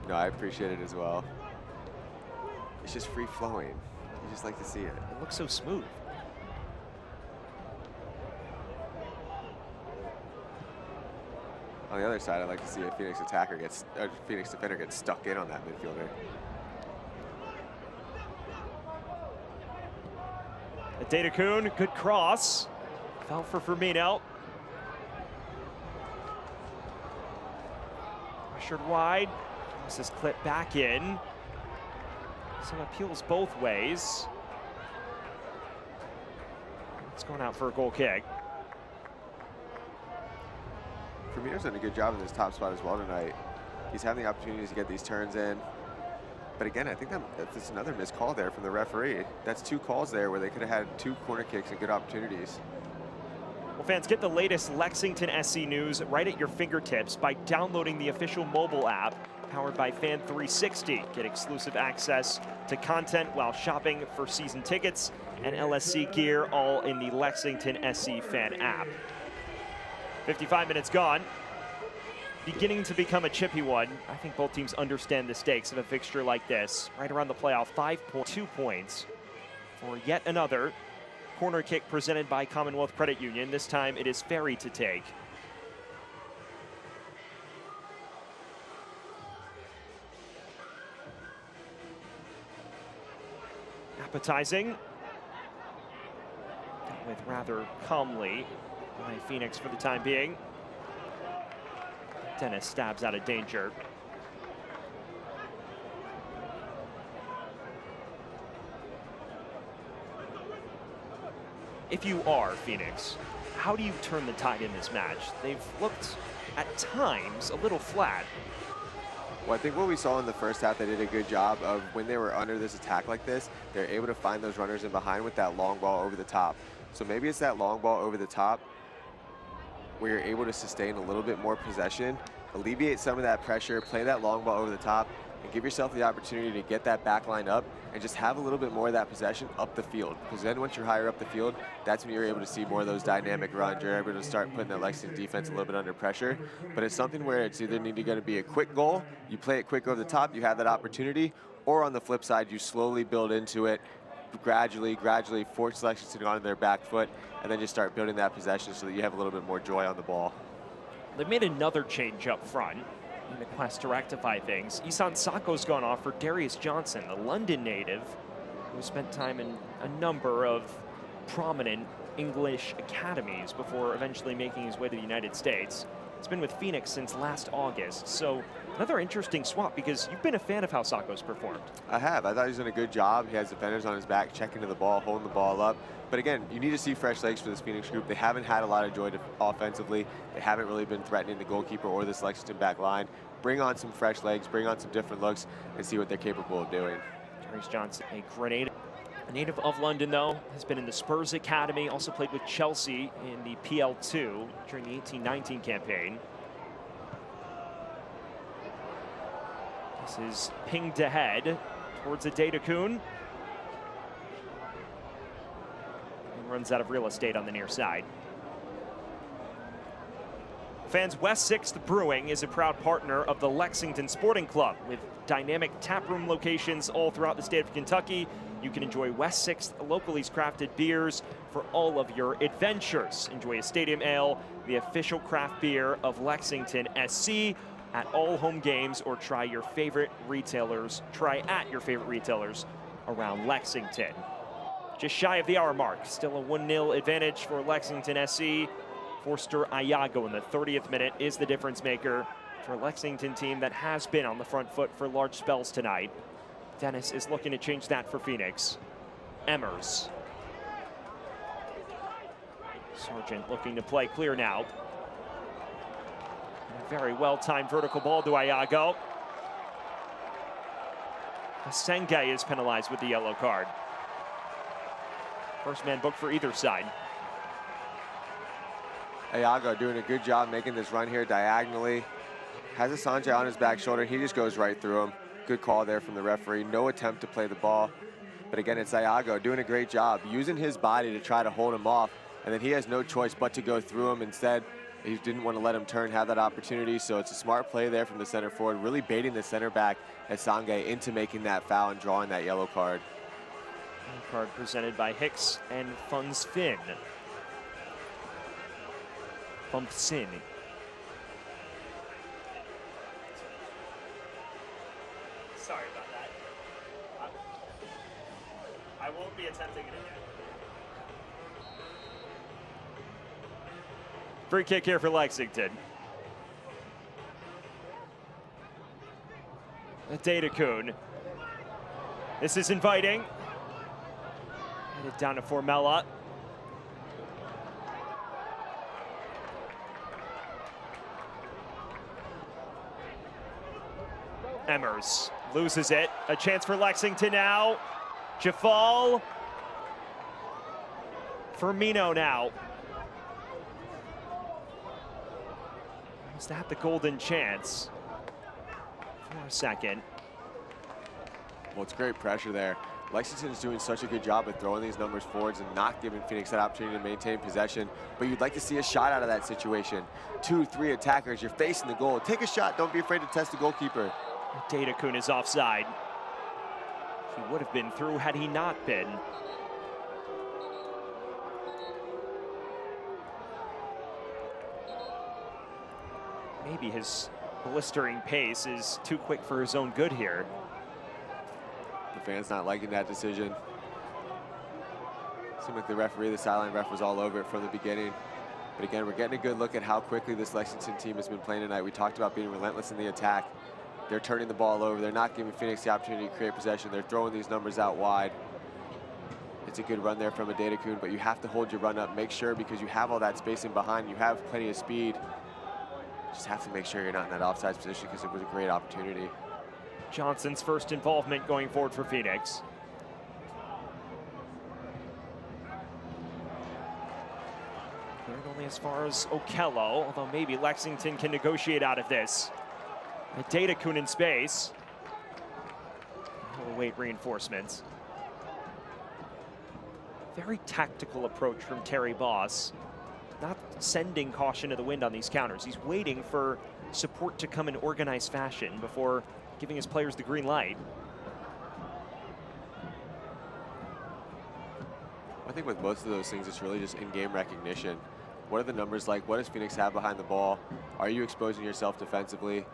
No, I appreciate it as well. It's just free flowing. You just like to see it. It looks so smooth. On the other side, I'd like to see a Phoenix Phoenix defender get stuck in on that midfielder. Adedokun, good cross. Fell for Firmino. Pressured wide. This is clipped back in. Some appeals both ways. It's going out for a goal kick. Firmino's done a good job in this top spot as well tonight. He's having the opportunities to get these turns in. But again, I think that's another missed call there from the referee. That's 2 calls there where they could have had 2 corner kicks and good opportunities. Well, fans, get the latest Lexington SC news right at your fingertips by downloading the official mobile app powered by Fan 360. Get exclusive access to content while shopping for season tickets and LSC gear, all in the Lexington SC Fan app. 55 minutes gone. Beginning to become a chippy one. I think both teams understand the stakes of a fixture like this. Right around the playoff, 2 points for yet another corner kick presented by Commonwealth Credit Union. This time it is Ferry to take. Appetizing. Dealt with rather calmly by Phoenix for the time being. Dennis stabs out of danger. If you are Phoenix, how do you turn the tide in this match? They've looked at times a little flat. Well, I think what we saw in the first half, they did a good job of when they were under this attack like this, they're able to find those runners in behind with that long ball over the top. So maybe it's that long ball over the top where you're able to sustain a little bit more possession, alleviate some of that pressure, play that long ball over the top, and give yourself the opportunity to get that back line up and just have a little bit more of that possession up the field. Because then once you're higher up the field, that's when you're able to see more of those dynamic runs. You're able to start putting the Lexington defense a little bit under pressure. But it's something where it's either going to be a quick goal, you play it quick over the top, you have that opportunity, or on the flip side, you slowly build into it, gradually force Lexington onto their back foot, and then just start building that possession so that you have a little bit more joy on the ball. They've made another change up front in the quest to rectify things. Isan Sako's gone off for Darius Johnson, the London native, who spent time in a number of prominent English academies before eventually making his way to the United States. He's been with Phoenix since last August, so another interesting swap because you've been a fan of how Sako's performed. I have. I thought he's done a good job. He has defenders on his back, checking to the ball, holding the ball up. But again, you need to see fresh legs for this Phoenix group. They haven't had a lot of joy offensively. They haven't really been threatening the goalkeeper or this Lexington back line. Bring on some fresh legs, bring on some different looks, and see what they're capable of doing. Darius Johnson, a Grenada. A native of London, though, has been in the Spurs Academy, also played with Chelsea in the PL2 during the 18-19 campaign. This is pinged ahead towards Adedokun. And runs out of real estate on the near side. Fans, West 6th Brewing is a proud partner of the Lexington Sporting Club. With dynamic taproom locations all throughout the state of Kentucky, you can enjoy West 6th locally crafted beers for all of your adventures. Enjoy a stadium ale, the official craft beer of Lexington SC, at all home games, or try at your favorite retailers around Lexington. Just shy of the hour mark, still a 1-0 advantage for Lexington SC. Forster Ayago in the 30th minute is the difference maker for a Lexington team that has been on the front foot for large spells tonight. Dennis is looking to change that for Phoenix. Emmers. Sargent looking to play clear now. A very well-timed vertical ball to Ayago. Senge is penalized with the yellow card. First man booked for either side. Ayago doing a good job making this run here diagonally. Has Asante on his back shoulder. He just goes right through him. Good call there from the referee. No attempt to play the ball. But again, it's Ayago doing a great job, using his body to try to hold him off. And then he has no choice but to go through him. Instead, he didn't want to let him turn, have that opportunity. So it's a smart play there from the center forward, really baiting the center back Sange into making that foul and drawing that yellow card. Yellow card presented by Hicks and Funds Finn. Bump Sin. Sorry about that. I won't be attempting it again. Free kick here for Lexington. Datacun. This is inviting. Headed down to Formella. Emmers loses it. A chance for Lexington now. Jafal. Firmino now. Must have the golden chance for a second. Well, it's great pressure there. Lexington's doing such a good job of throwing these numbers forwards and not giving Phoenix that opportunity to maintain possession. But you'd like to see a shot out of that situation. 2-3 attackers, you're facing the goal. Take a shot, don't be afraid to test the goalkeeper. Datacun is offside. He would have been through had he not been. Maybe his blistering pace is too quick for his own good here. The fans not liking that decision. Seemed like the referee, the sideline ref, was all over it from the beginning. But again, we're getting a good look at how quickly this Lexington team has been playing tonight. We talked about being relentless in the attack. They're turning the ball over. They're not giving Phoenix the opportunity to create possession. They're throwing these numbers out wide. It's a good run there from a Datacun, but you have to hold your run up. Make sure, because you have all that spacing behind, you have plenty of speed. Just have to make sure you're not in that offside position, because it was a great opportunity. Johnson's first involvement going forward for Phoenix. Cleared only as far as Okello, although maybe Lexington can negotiate out of this. A Datacun in space. We'll await reinforcements. Very tactical approach from Terry Boss. Not sending caution to the wind on these counters. He's waiting for support to come in organized fashion before giving his players the green light. I think with most of those things, it's really just in-game recognition. What are the numbers like? What does Phoenix have behind the ball? Are you exposing yourself defensively?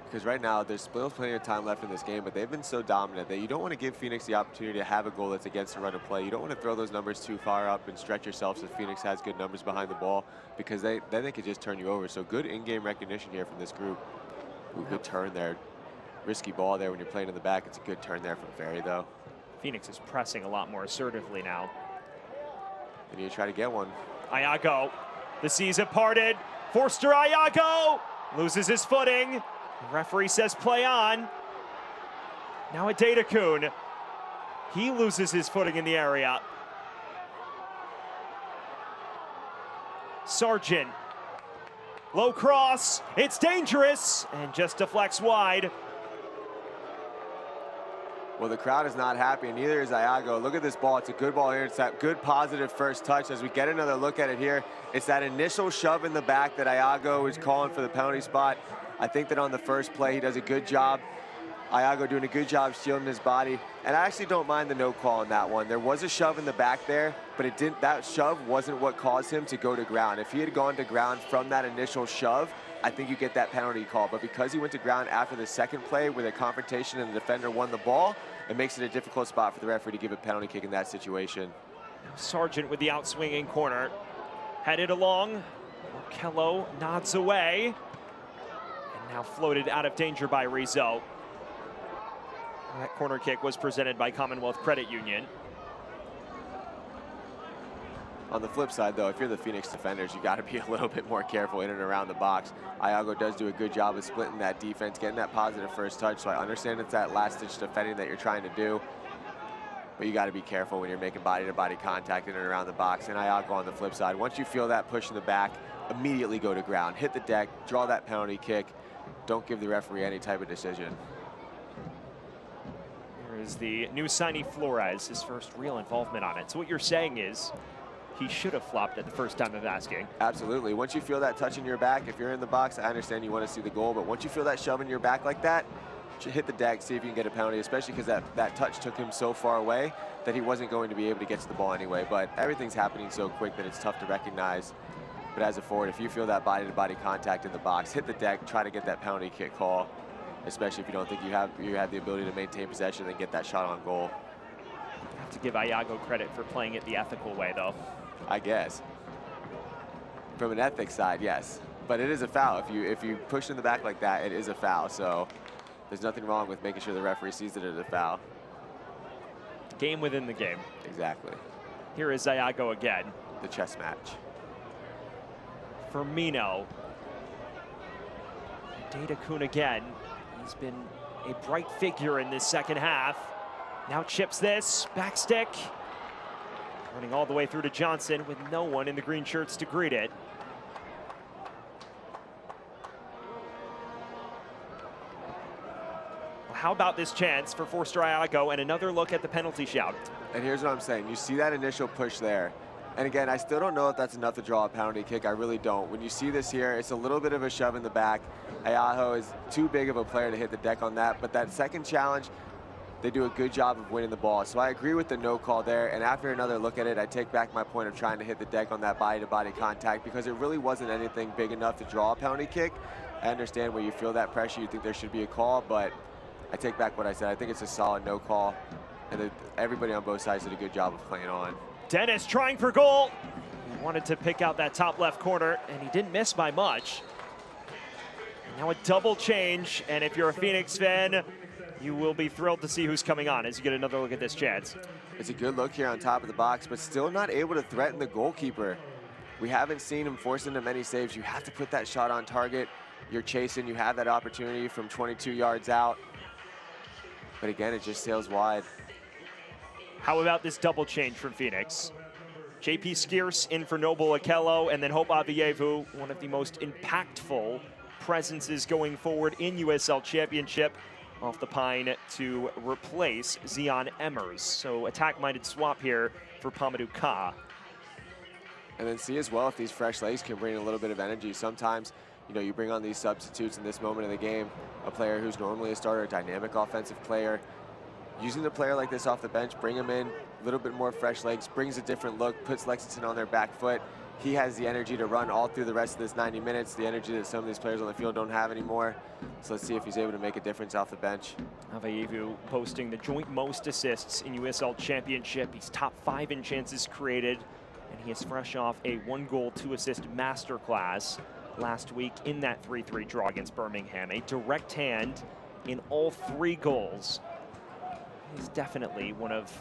Because right now, there's still plenty of time left in this game, but they've been so dominant that you don't want to give Phoenix the opportunity to have a goal that's against the run of play. You don't want to throw those numbers too far up and stretch yourself so Phoenix has good numbers behind the ball, because then they could just turn you over. So good in-game recognition here from this group. Ooh, good turn there. Risky ball there when you're playing in the back. It's a good turn there from Ferry, though. Phoenix is pressing a lot more assertively now. They need to try to get one. Iago, the seas have parted. Forster Iago loses his footing. The referee says play on. Now a Datacun. He loses his footing in the area. Sargent. Low cross. It's dangerous and just deflects wide. Well, the crowd is not happy, and neither is Iago. Look at this ball. It's a good ball here. It's that good positive first touch. As we get another look at it here, it's that initial shove in the back that Iago is calling for the penalty spot. I think that on the first play, he does a good job. Iago doing a good job shielding his body. And I actually don't mind the no call on that one. There was a shove in the back there, but it didn't. That shove wasn't what caused him to go to ground. If he had gone to ground from that initial shove, I think you get that penalty call. But because he went to ground after the second play where the confrontation and the defender won the ball, it makes it a difficult spot for the referee to give a penalty kick in that situation. Sargent with the outswinging corner. Headed along. Okello nods away. And now floated out of danger by Rizzo. That corner kick was presented by Commonwealth Credit Union. On the flip side, though, if you're the Phoenix defenders, you got to be a little bit more careful in and around the box. Iago does do a good job of splitting that defense, getting that positive first touch. So I understand it's that last-ditch defending that you're trying to do, but you got to be careful when you're making body-to-body contact in and around the box. And Iago on the flip side, once you feel that push in the back, immediately go to ground, hit the deck, draw that penalty kick. Don't give the referee any type of decision. Here is the new signee Flores, his first real involvement on it. So what you're saying is, he should have flopped at the first time of asking. Absolutely. Once you feel that touch in your back, if you're in the box, I understand you want to see the goal, but once you feel that shove in your back like that, hit the deck, see if you can get a penalty, especially because that touch took him so far away that he wasn't going to be able to get to the ball anyway. But everything's happening so quick that it's tough to recognize. But as a forward, if you feel that body-to-body contact in the box, hit the deck, try to get that penalty kick call. especially if you don't think you have the ability to maintain possession and get that shot on goal. I have to give Iago credit for playing it the ethical way, though. I guess. From an ethics side, yes. But it is a foul. If you push in the back like that, it is a foul. So there's nothing wrong with making sure the referee sees it as a foul. Game within the game. Exactly. Here is Iago again. The chess match. Firmino. Data Kuhn again. He's been a bright figure in this second half. Now chips this, back stick. Running all the way through to Johnson with no one in the green shirts to greet it. Well, how about this chance for Forster Iago and another look at the penalty shout? And here's what I'm saying. You see that initial push there. And again, I still don't know if that's enough to draw a penalty kick. I really don't. When you see this here, it's a little bit of a shove in the back. Iago is too big of a player to hit the deck on that. But that second challenge, they do a good job of winning the ball. So I agree with the no call there. And after another look at it, I take back my point of trying to hit the deck on that body-to-body contact because it really wasn't anything big enough to draw a penalty kick. I understand where you feel that pressure, you think there should be a call, but I take back what I said. I think it's a solid no call. And everybody on both sides did a good job of playing on. Dennis trying for goal. He wanted to pick out that top left corner, and he didn't miss by much. And now a double change, and if you're a Phoenix fan, you will be thrilled to see who's coming on as you get another look at this chance. It's a good look here on top of the box, but still not able to threaten the goalkeeper. We haven't seen him force into many saves. You have to put that shot on target. You're chasing, you have that opportunity from 22 yards out. But again, it just sails wide. How about this double change from Phoenix? JP Skierce in for Noble Okello, and then Hope Avievu, one of the most impactful presences going forward in USL Championship, off the pine to replace Zion Emmers. So attack-minded swap here for Pamadou Ka. And then see as well if these fresh legs can bring a little bit of energy. Sometimes, you know, you bring on these substitutes in this moment of the game, a player who's normally a starter, a dynamic offensive player. Using a player like this off the bench, bring him in, a little bit more fresh legs, brings a different look, puts Lexington on their back foot. He has the energy to run all through the rest of this 90 minutes, the energy that some of these players on the field don't have anymore. So let's see if he's able to make a difference off the bench. Avievu posting the joint most assists in USL Championship. He's top 5 in chances created, and he is fresh off a 1-goal, 2-assist masterclass last week in that 3-3 draw against Birmingham. A direct hand in all 3 goals. He's definitely one of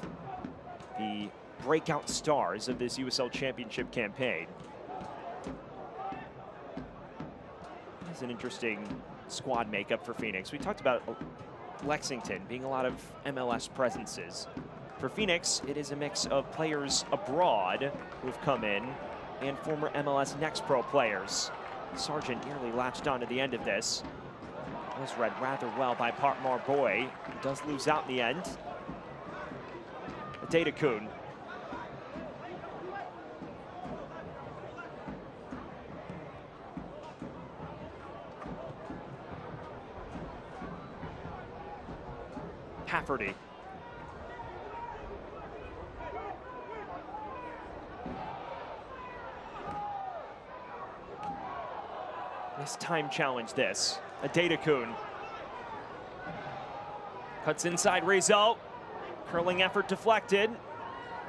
the breakout stars of this USL Championship campaign. It's an interesting squad makeup for Phoenix. We talked about Lexington being a lot of MLS presences. For Phoenix, it is a mix of players abroad who've come in and former MLS Next Pro players. Sargent nearly latched on to the end of this. Was read rather well by Partmar Boy. He does lose out in the end. Data Kuhn. Hafferty. This time challenge this. A Data Kuhn. Cuts inside Rizzo. Curling effort deflected.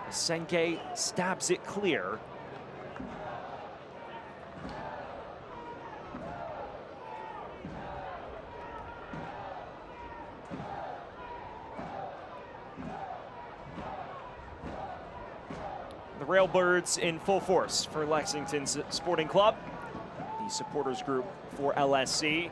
Senke stabs it clear. The Railbirds in full force for Lexington's Sporting Club, the supporters group for LSC.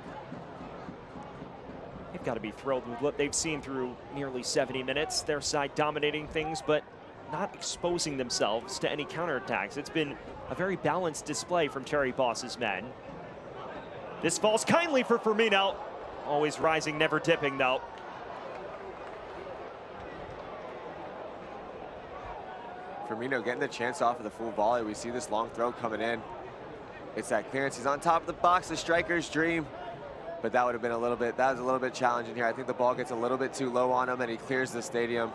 They've got to be thrilled with what they've seen through nearly 70 minutes. Their side dominating things, but not exposing themselves to any counterattacks. It's been a very balanced display from Terry Boss's men. This falls kindly for Firmino. Always rising, never dipping, though. Firmino getting the chance off of the full volley. We see this long throw coming in. It's that clearance. He's on top of the box, the striker's dream. But that would have been a little bit, that was a little bit challenging here. I think the ball gets a little bit too low on him and he clears the stadium.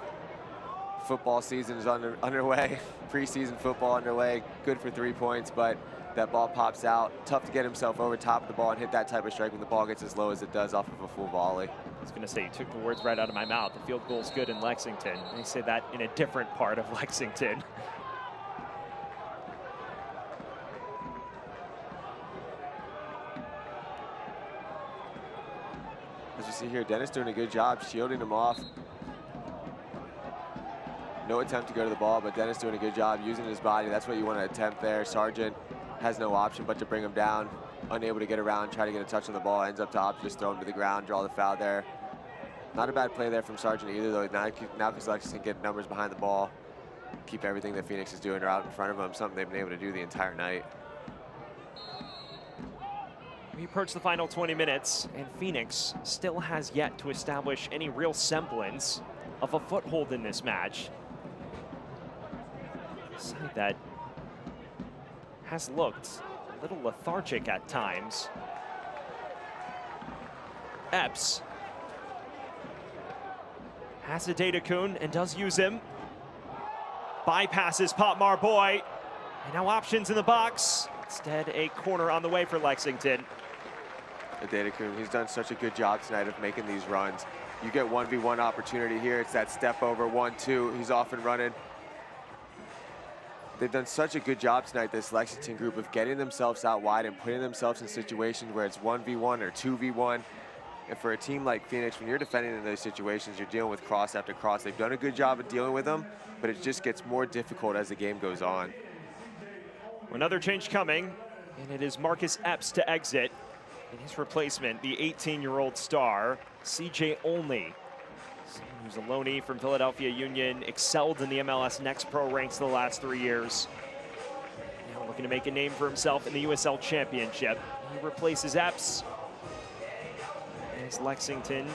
Football season is underway, preseason football underway. Good for 3 points, but That ball pops out. Tough to get himself over top of the ball and hit that type of strike when the ball gets as low as it does off of a full volley. I was going to say, you took the words right out of my mouth. The field goal's good in Lexington. They say that in a different part of Lexington. As you see here, Dennis doing a good job shielding him off. No attempt to go to the ball, but Dennis doing a good job using his body. That's what you want to attempt there. Sargent has no option but to bring him down. Unable to get around, try to get a touch on the ball. Ends up top, just throw him to the ground, draw the foul there. Not a bad play there from Sargent either, though. Now because Lexington can get numbers behind the ball, keep everything that Phoenix is doing out in front of them, something they've been able to do the entire night. We approach the final 20 minutes, and Phoenix still has yet to establish any real semblance of a foothold in this match. A side that has looked a little lethargic at times. Epps has a Datakun and does use him. Bypasses Pop Marboy, and now options in the box. Instead, a corner on the way for Lexington. Datakun, he's done such a good job tonight of making these runs. You get 1v1 opportunity here. It's that step over 1-2. He's off and running. They've done such a good job tonight, this Lexington group, of getting themselves out wide and putting themselves in situations where it's 1v1 or 2v1. And for a team like Phoenix, when you're defending in those situations, you're dealing with cross after cross. They've done a good job of dealing with them, but it just gets more difficult as the game goes on. Another change coming, and it is Marcus Epps to exit. And his replacement, the 18-year-old star, CJ Olney, who's a loanee from Philadelphia Union, excelled in the MLS Next Pro ranks the last 3 years. Now looking to make a name for himself in the USL Championship. He replaces Epps as Lexington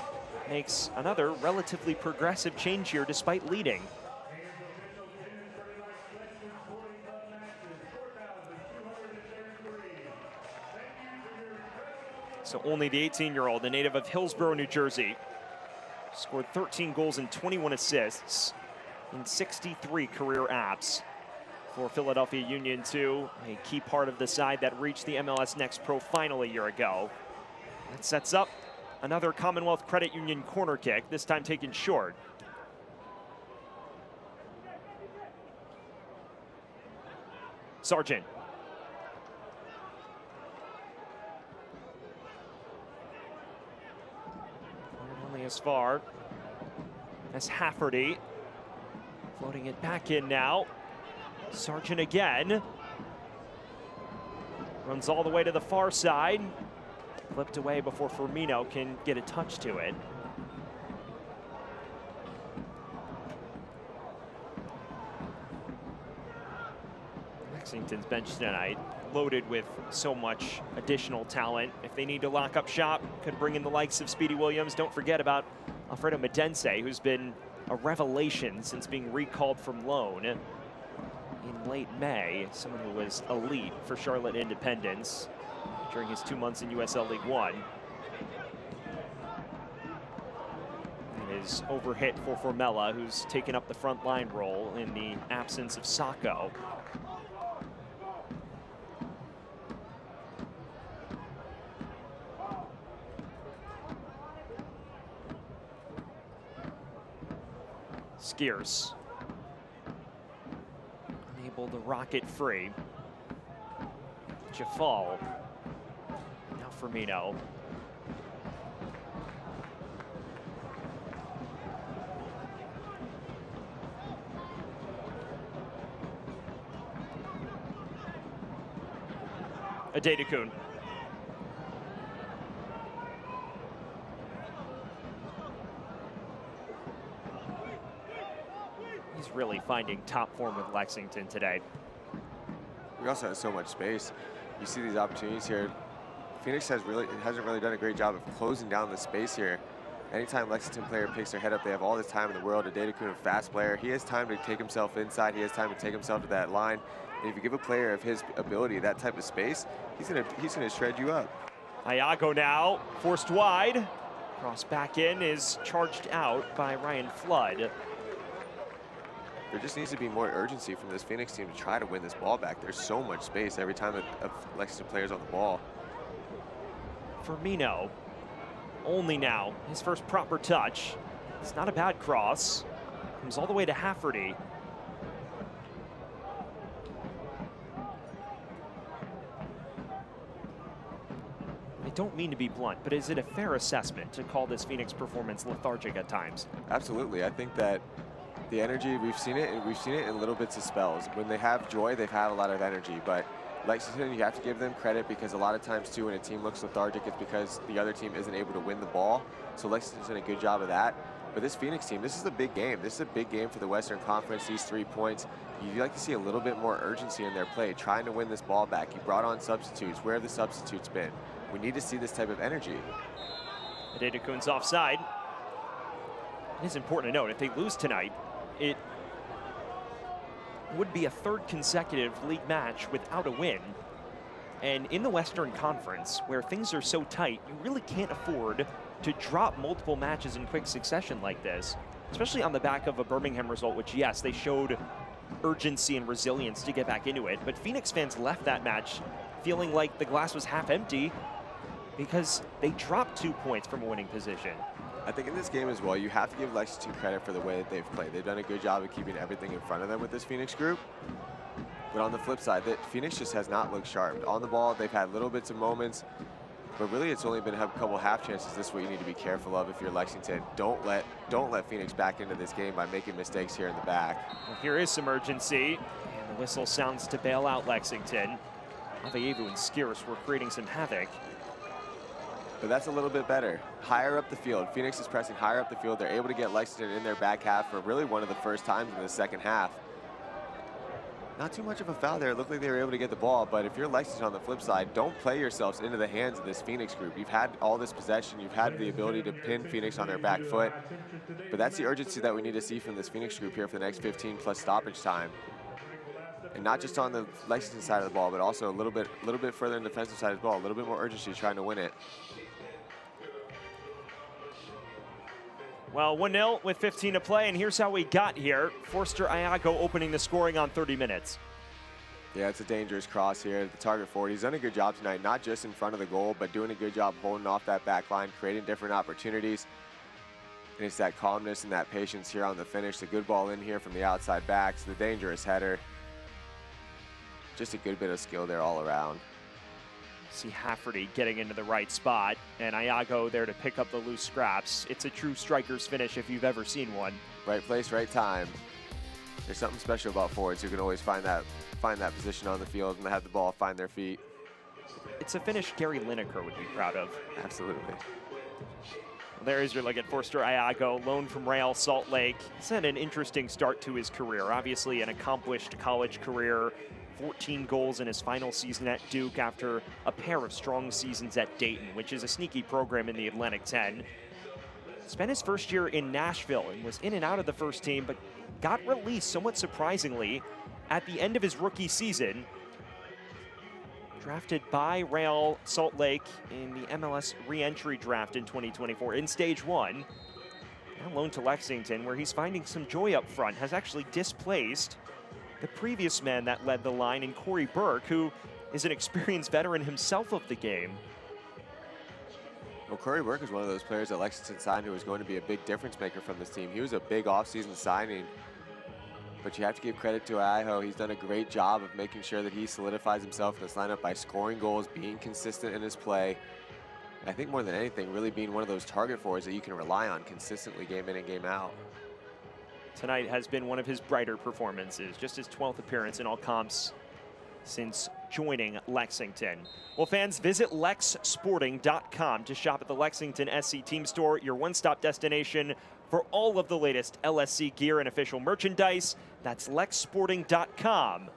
makes another relatively progressive change here despite leading. So only the 18-year-old, a native of Hillsborough, New Jersey, scored 13 goals and 21 assists in 63 career apps for Philadelphia Union 2, a key part of the side that reached the MLS Next Pro final a year ago. That sets up another Commonwealth Credit Union corner kick, this time taken short. Sargent. Only as far as Hafferty. Floating it back in now. Sargent again. Runs all the way to the far side. Flipped away before Firmino can get a touch to it. Lexington's bench tonight loaded with so much additional talent. If they need to lock up shop, could bring in the likes of Speedy Williams. Don't forget about Alfredo Medense, who's been a revelation since being recalled from loan in late May. Someone who was elite for Charlotte Independence during his 2 months in USL League One. And is overhit for Formella, who's taken up the front line role in the absence of Sacco. Skiers unable to rocket free. Jafal. Now Firmino. Datakun. He's really finding top form with Lexington today. We also have so much space. You see these opportunities here. Phoenix hasn't really done a great job of closing down the space here. Anytime Lexington player picks their head up, they have all this time in the world. Datakun, a fast player, he has time to take himself inside. He has time to take himself to that line. And if you give a player of his ability that type of space, he's gonna shred you up. Iago now forced wide. Cross back in is charged out by Ryan Flood. there just needs to be more urgency from this Phoenix team to try to win this ball back. There's so much space every time a Lexington player's on the ball. Firmino, only now, his first proper touch. It's not a bad cross. Comes all the way to Hafferty. I don't mean to be blunt, but is it a fair assessment to call this Phoenix performance lethargic at times? Absolutely. I think that the energy, we've seen it in little bits of spells. When they have joy, they've had a lot of energy, but Lexington, you have to give them credit, because a lot of times too, when a team looks lethargic, it's because the other team isn't able to win the ball. So Lexington's done a good job of that. But this Phoenix team, this is a big game. This is a big game for the Western Conference, these 3 points. You'd like to see a little bit more urgency in their play, trying to win this ball back. You brought on substitutes. Where have the substitutes been? We need to see this type of energy. Adedakun's offside. It is important to note, if they lose tonight, it would be a third consecutive league match without a win. And in the Western Conference, where things are so tight, you really can't afford to drop multiple matches in quick succession like this, especially on the back of a Birmingham result, which, yes, they showed urgency and resilience to get back into it. But Phoenix fans left that match feeling like the glass was half empty because they dropped 2 points from a winning position. I think in this game as well, you have to give Lexington credit for the way that they've played. They've done a good job of keeping everything in front of them with this Phoenix group. But on the flip side, that Phoenix just has not looked sharp. On the ball, they've had little bits of moments, but really it's only been a couple half chances. This is what you need to be careful of if you're Lexington. Don't let Phoenix back into this game by making mistakes here in the back. Well, here is some urgency, and the whistle sounds to bail out Lexington. Aveyevu and Skiris were creating some havoc. But that's a little bit better. Higher up the field. Phoenix is pressing higher up the field. They're able to get Lexington in their back half for really one of the first times in the second half. Not too much of a foul there. It looked like they were able to get the ball, but if you're Lexington on the flip side, don't play yourselves into the hands of this Phoenix group. You've had all this possession. You've had the ability to pin Phoenix on their back foot. But that's the urgency that we need to see from this Phoenix group here for the next 15 plus stoppage time. And not just on the Lexington side of the ball, but also a little bit further in the defensive side as well. A little bit more urgency trying to win it. Well, 1-0 with 15 to play, and here's how we got here. Forster Iago opening the scoring on 30 minutes. Yeah, it's a dangerous cross here. The target forward, he's done a good job tonight, not just in front of the goal, but doing a good job holding off that back line, creating different opportunities. And it's that calmness and that patience here on the finish. The good ball in here from the outside backs, the dangerous header. Just a good bit of skill there all around. See Hafferty getting into the right spot, and Iago there to pick up the loose scraps. It's a true striker's finish if you've ever seen one. Right place, right time. There's something special about forwards who can always find that position on the field and have the ball find their feet. It's a finish Gary Lineker would be proud of. Absolutely. Well, there is your look at Forster Iago, loan from Real Salt Lake. He's had an interesting start to his career. Obviously an accomplished college career. 14 goals in his final season at Duke after a pair of strong seasons at Dayton, which is a sneaky program in the Atlantic 10. Spent his first year in Nashville and was in and out of the first team, but got released somewhat surprisingly at the end of his rookie season. Drafted by Real Salt Lake in the MLS re-entry draft in 2024 in Stage 1. Now loaned to Lexington, where he's finding some joy up front, has actually displaced the previous man that led the line in Corey Burke, who is an experienced veteran himself of the game. Well, Corey Burke is one of those players that Lexington signed who was going to be a big difference maker from this team. He was a big offseason signing, but you have to give credit to Iago. He's done a great job of making sure that he solidifies himself in this lineup by scoring goals, being consistent in his play. And I think more than anything, really being one of those target forwards that you can rely on consistently game in and game out. Tonight has been one of his brighter performances, just his 12th appearance in all comps since joining Lexington. Well, fans, visit lexsporting.com to shop at the Lexington SC Team Store, your one-stop destination for all of the latest LSC gear and official merchandise. That's lexsporting.com.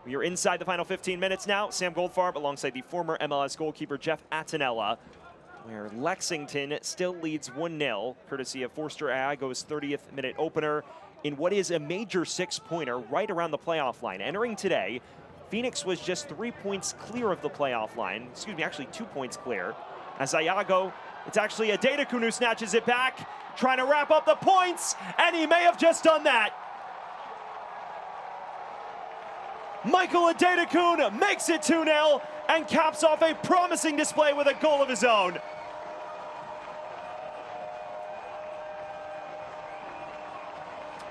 We are inside the final 15 minutes now. Sam Goldfarb alongside the former MLS goalkeeper Jeff Attinella, where Lexington still leads 1-0, courtesy of Forster Iago's 30th minute opener in what is a major 6-pointer right around the playoff line. Entering today, Phoenix was just 3 points clear of the playoff line. Excuse me, actually 2 points clear. As Iago, it's actually Adedakun who snatches it back, trying to wrap up the points, and he may have just done that. Michael Adedekun makes it 2-0 and caps off a promising display with a goal of his own.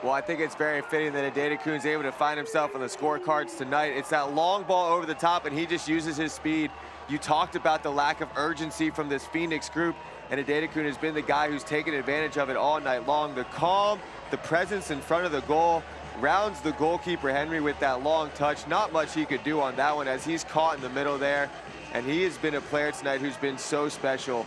Well, I think it's very fitting that Adedekun's able to find himself on the scorecards tonight. It's that long ball over the top, and he just uses his speed. You talked about the lack of urgency from this Phoenix group, and Adedekun has been the guy who's taken advantage of it all night long. The calm, the presence in front of the goal, rounds the goalkeeper Henry with that long touch. Not much he could do on that one as he's caught in the middle there, and he has been a player tonight who's been so special.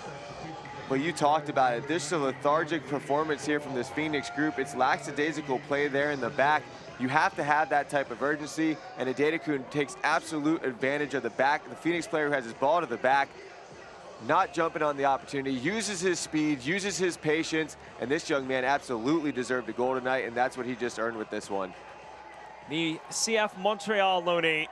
But you talked about it. This is a lethargic performance here from this Phoenix group. It's lackadaisical play there in the back. You have to have that type of urgency, and Adedekun takes absolute advantage of the back. The Phoenix player who has his ball to the back, not jumping on the opportunity, uses his speed, uses his patience, and this young man absolutely deserved a goal tonight, and that's what he just earned with this one. The CF Montreal loanee,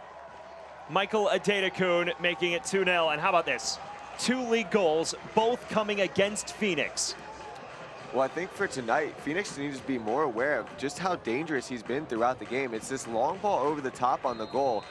Michael Adedekun, making it 2-0, and how about this? 2 league goals, both coming against Phoenix. Well, I think for tonight, Phoenix needs to be more aware of just how dangerous he's been throughout the game. It's this long ball over the top on the goal.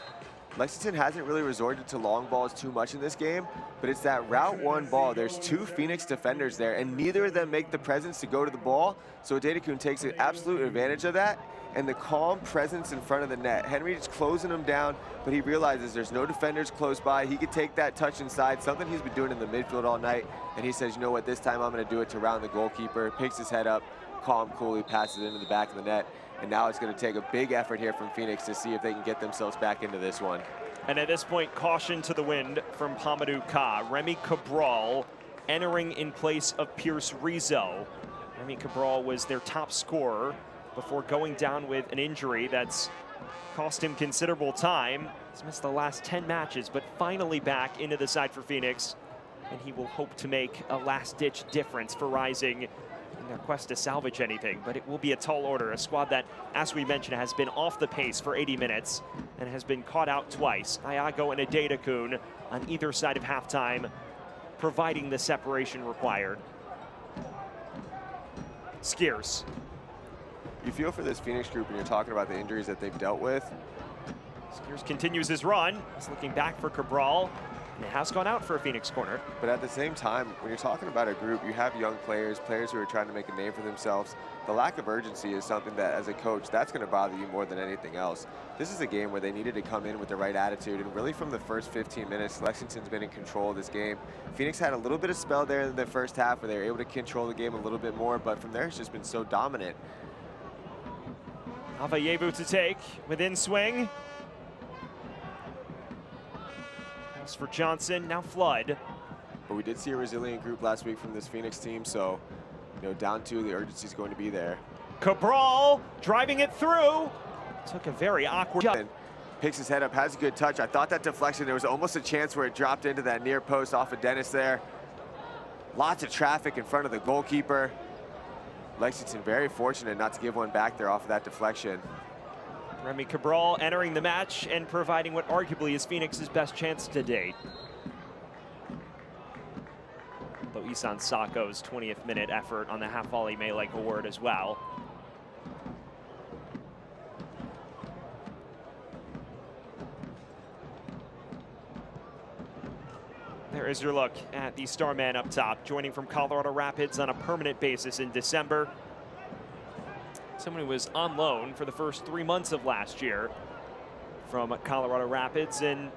Lexington hasn't really resorted to long balls too much in this game, but it's that route one ball. There's 2 Phoenix defenders there, and neither of them make the presence to go to the ball, so Adedekun takes an absolute advantage of that, and the calm presence in front of the net. Henry's closing him down, but he realizes there's no defenders close by. He could take that touch inside, something he's been doing in the midfield all night, and he says, you know what, this time I'm going to do it to round the goalkeeper, picks his head up, calm, coolly passes it into the back of the net, and now it's going to take a big effort here from Phoenix to see if they can get themselves back into this one. And at this point, caution to the wind from Hamadou Ka. Remy Cabral entering in place of Pierce Rizzo. Remy Cabral was their top scorer before going down with an injury that's cost him considerable time. He's missed the last 10 matches, but finally back into the side for Phoenix. And he will hope to make a last-ditch difference for Rising in their quest to salvage anything. But it will be a tall order, a squad that, as we mentioned, has been off the pace for 80 minutes and has been caught out twice. Iago and Adedekun on either side of halftime, providing the separation required. Skiers. You feel for this Phoenix group when you're talking about the injuries that they've dealt with. Skiers continues his run. He's looking back for Cabral, and it has gone out for a Phoenix corner. But at the same time, when you're talking about a group, you have young players, players who are trying to make a name for themselves. The lack of urgency is something that, as a coach, that's going to bother you more than anything else. This is a game where they needed to come in with the right attitude, and really from the first 15 minutes, Lexington's been in control of this game. Phoenix had a little bit of spell there in the first half where they were able to control the game a little bit more, but from there it's just been so dominant. Avayevu to take, within swing. Pass for Johnson, now Flood. But we did see a resilient group last week from this Phoenix team, so, you know, down 2, the urgency is going to be there. Cabral driving it through. Took a very awkward jump. Picks his head up, has a good touch. I thought that deflection, there was almost a chance where it dropped into that near post off of Dennis there. Lots of traffic in front of the goalkeeper. Lexington very fortunate not to give one back there off of that deflection. Remy Cabral entering the match and providing what arguably is Phoenix's best chance to date. Though Isan Sako's 20th minute effort on the half volley may like a word as well. There is your look at the star man up top, joining from Colorado Rapids on a permanent basis in December. Someone who was on loan for the first 3 months of last year from Colorado Rapids and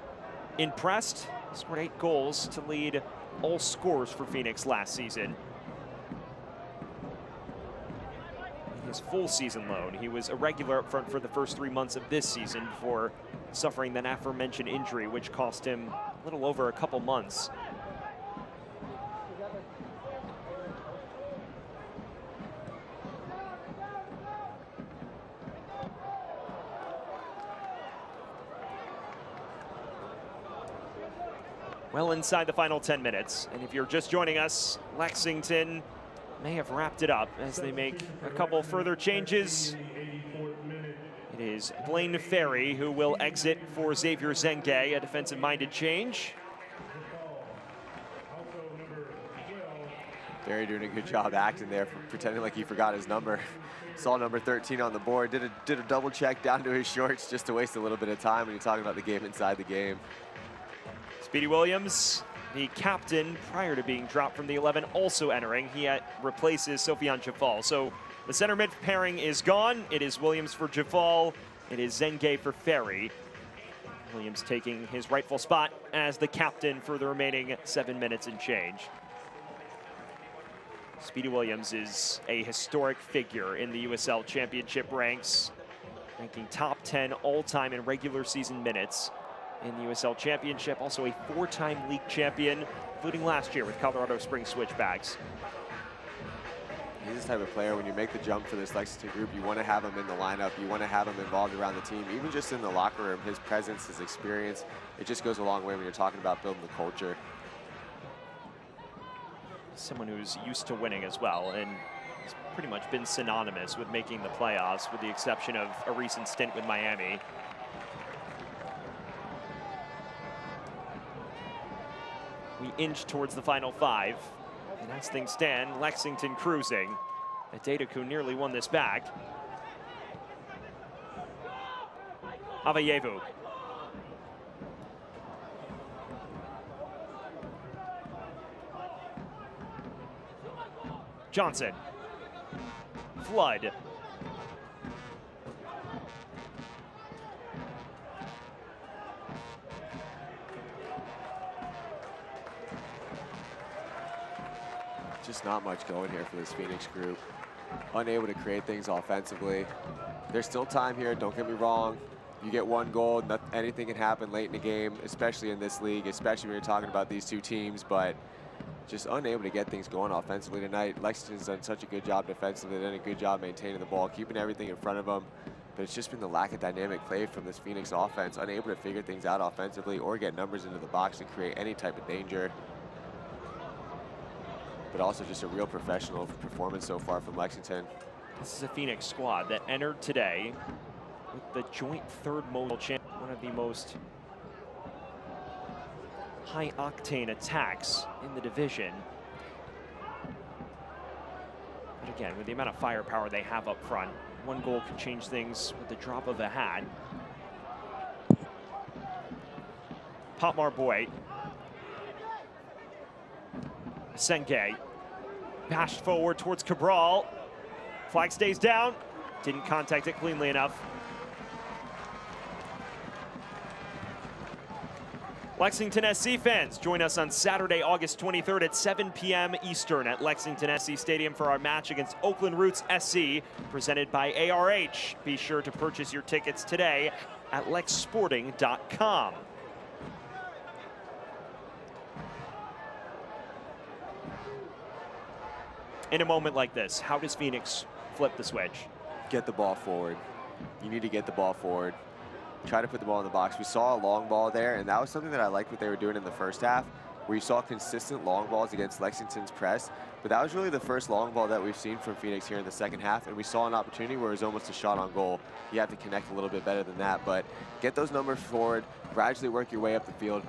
impressed, scored 8 goals to lead all scorers for Phoenix last season. In his full season loan, he was a regular up front for the first 3 months of this season before suffering that aforementioned injury, which cost him a little over a couple months. Well inside the final 10 minutes. And if you're just joining us, Lexington may have wrapped it up as they make a couple further changes. It is Blaine Ferry who will exit for Xavier Zenge, a defensive-minded change. Barry doing a good job acting there, pretending like he forgot his number. Saw number 13 on the board, did a double check down to his shorts just to waste a little bit of time when you're talking about the game inside the game. Speedy Williams, the captain prior to being dropped from the 11, also entering. He replaces Sofiane Jafal. So the center mid pairing is gone. It is Williams for Jafal. It is Zengay for Ferry. Williams taking his rightful spot as the captain for the remaining 7 minutes and change. Speedy Williams is a historic figure in the USL Championship ranks, ranking top 10 all-time in regular season minutes in the USL Championship, also a 4-time league champion, including last year with Colorado Springs Switchbacks. He's this type of player, when you make the jump for this Lexington group, you want to have him in the lineup, you want to have him involved around the team, even just in the locker room. His presence, his experience, it just goes a long way when you're talking about building the culture. Someone who's used to winning as well, and has pretty much been synonymous with making the playoffs, with the exception of a recent stint with Miami. We inch towards the final 5, and as things stand, Lexington cruising. Adedaku nearly won this back. Avayevu. Johnson. Flood. Just not much going here for this Phoenix group. Unable to create things offensively. There's still time here, don't get me wrong. You get 1 goal, anything can happen late in the game, especially in this league, especially when you're talking about these 2 teams, but just unable to get things going offensively tonight. Lexington's done such a good job defensively, done a good job maintaining the ball, keeping everything in front of them, but it's just been the lack of dynamic play from this Phoenix offense, unable to figure things out offensively or get numbers into the box and create any type of danger. But also just a real professional performance so far from Lexington. This is a Phoenix squad that entered today with the joint 3rd most champion, one of the most high-octane attacks in the division. But again, with the amount of firepower they have up front, 1 goal could change things with the drop of a hat. Potmar Boy. Sengay. Bashed forward towards Cabral. Flag stays down. Didn't contact it cleanly enough. Lexington SC fans, join us on Saturday, August 23rd at 7 p.m. Eastern at Lexington SC Stadium for our match against Oakland Roots SC, presented by ARH. Be sure to purchase your tickets today at lexsporting.com. In a moment like this, how does Phoenix flip the switch? Get the ball forward. You need to get the ball forward. Try to put the ball in the box. We saw a long ball there, and that was something that I liked what they were doing in the first half, where you saw consistent long balls against Lexington's press. But that was really the first long ball that we've seen from Phoenix here in the second half, and we saw an opportunity where it was almost a shot on goal. You have to connect a little bit better than that, but get those numbers forward, gradually work your way up the field,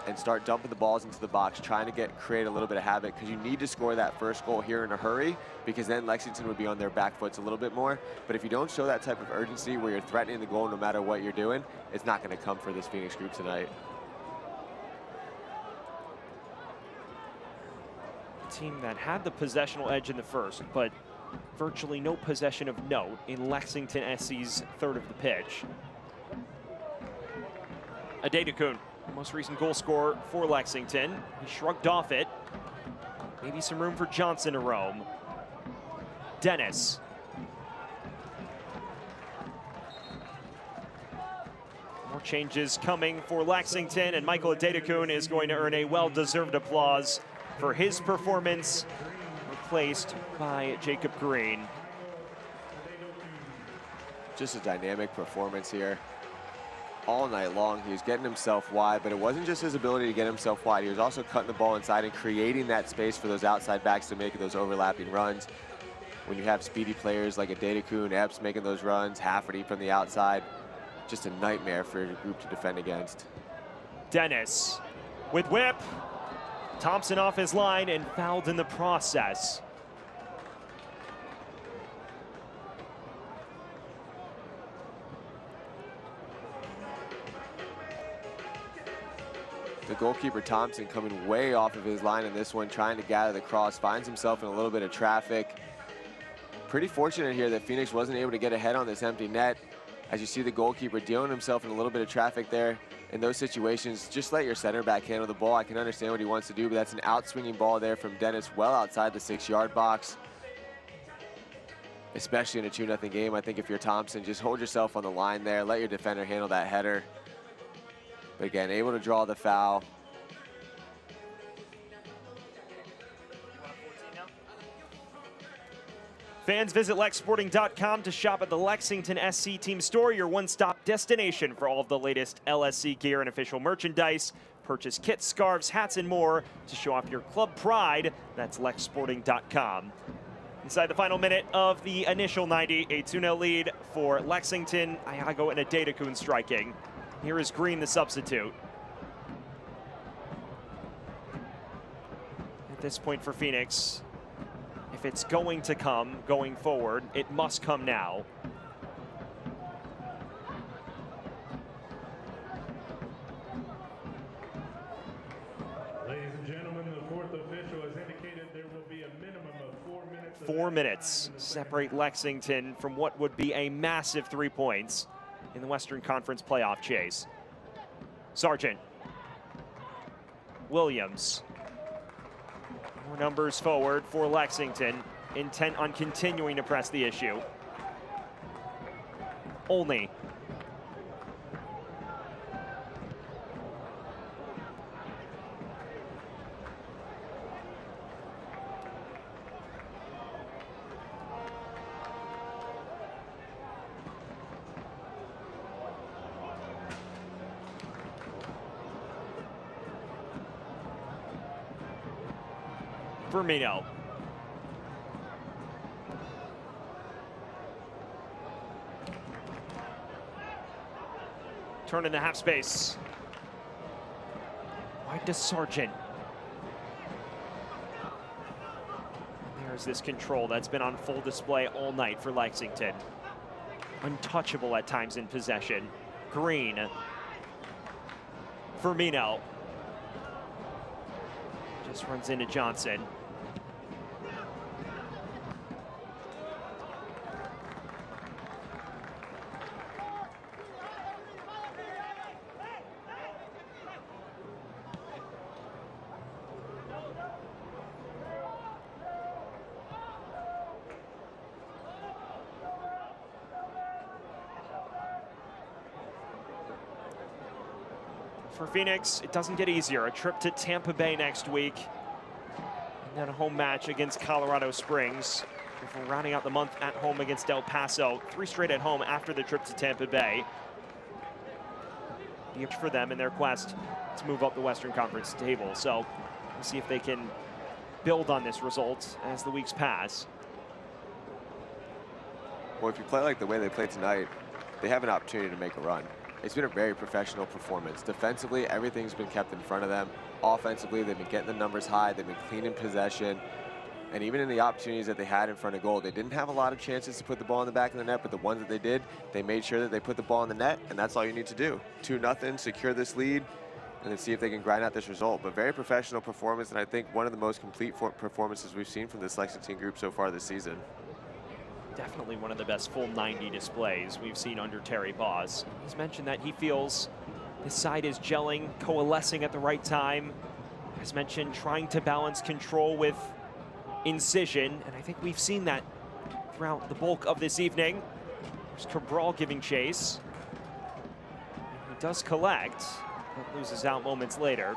and start dumping the balls into the box, trying to create a little bit of havoc, because you need to score that first goal here in a hurry, because then Lexington would be on their back foots a little bit more. But if you don't show that type of urgency where you're threatening the goal no matter what you're doing, it's not going to come for this Phoenix group tonight. A team that had the possessional edge in the first, but virtually no possession of note in Lexington SC's 3rd of the pitch. Adedaku, the most recent goal scorer for Lexington. He shrugged off it. Maybe some room for Johnson to roam. Dennis. More changes coming for Lexington, and Michael Adedaku is going to earn a well-deserved applause for his performance, replaced by Jacob Green. Just a dynamic performance here. All night long, he was getting himself wide, but it wasn't just his ability to get himself wide. He was also cutting the ball inside and creating that space for those outside backs to make those overlapping runs. When you have speedy players like Adedaku and Epps making those runs, Hafferty from the outside, just a nightmare for your group to defend against. Dennis with whip. Thompson off his line and fouled in the process. The goalkeeper, Thompson, coming way off of his line in this one, trying to gather the cross, finds himself in a little bit of traffic. Pretty fortunate here that Phoenix wasn't able to get ahead on this empty net. As you see the goalkeeper dealing himself in a little bit of traffic there. In those situations, just let your center back handle the ball. I can understand what he wants to do, but that's an out-swinging ball there from Dennis well outside the 6-yard box. Especially in a 2-0 game, I think if you're Thompson, just hold yourself on the line there, let your defender handle that header. But again, able to draw the foul. Fans, visit lexsporting.com to shop at the Lexington SC Team Store, your one-stop destination for all of the latest LSC gear and official merchandise. Purchase kits, scarves, hats, and more to show off your club pride. That's lexsporting.com. Inside the final minute of the initial 90, a 2-0 lead for Lexington. Iago and Adedekun striking. Here is Green, the substitute. At this point for Phoenix, if it's going to come going forward, it must come now. Ladies and gentlemen, the fourth official has indicated there will be a minimum of 4 minutes. 4 minutes separate Lexington from what would be a massive 3 points in the Western Conference playoff chase. Sargent. Williams. More numbers forward for Lexington, intent on continuing to press the issue. Olney. Firmino. Turn into half space. Wide to Sargent. There's this control that's been on full display all night for Lexington. Untouchable at times in possession. Green. Firmino. Just runs into Johnson. For Phoenix, it doesn't get easier. A trip to Tampa Bay next week. And then a home match against Colorado Springs. Before rounding out the month at home against El Paso. 3 straight at home after the trip to Tampa Bay. Huge for them in their quest to move up the Western Conference table. So we'll see if they can build on this result as the weeks pass. Well, if you play like the way they played tonight, they have an opportunity to make a run. It's been a very professional performance. Defensively, everything's been kept in front of them. Offensively, they've been getting the numbers high. They've been clean in possession. And even in the opportunities that they had in front of goal, they didn't have a lot of chances to put the ball in the back of the net, but the ones that they did, they made sure that they put the ball in the net, and that's all you need to do. 2-0, secure this lead, and then see if they can grind out this result. But very professional performance, and I think one of the most complete performances we've seen from this Lexington group so far this season. Definitely one of the best full 90 displays we've seen under Terry Boss. He's mentioned that he feels his side is gelling, coalescing at the right time. As mentioned, trying to balance control with incision, and I think we've seen that throughout the bulk of this evening. There's Cabral giving chase. He does collect, but loses out moments later.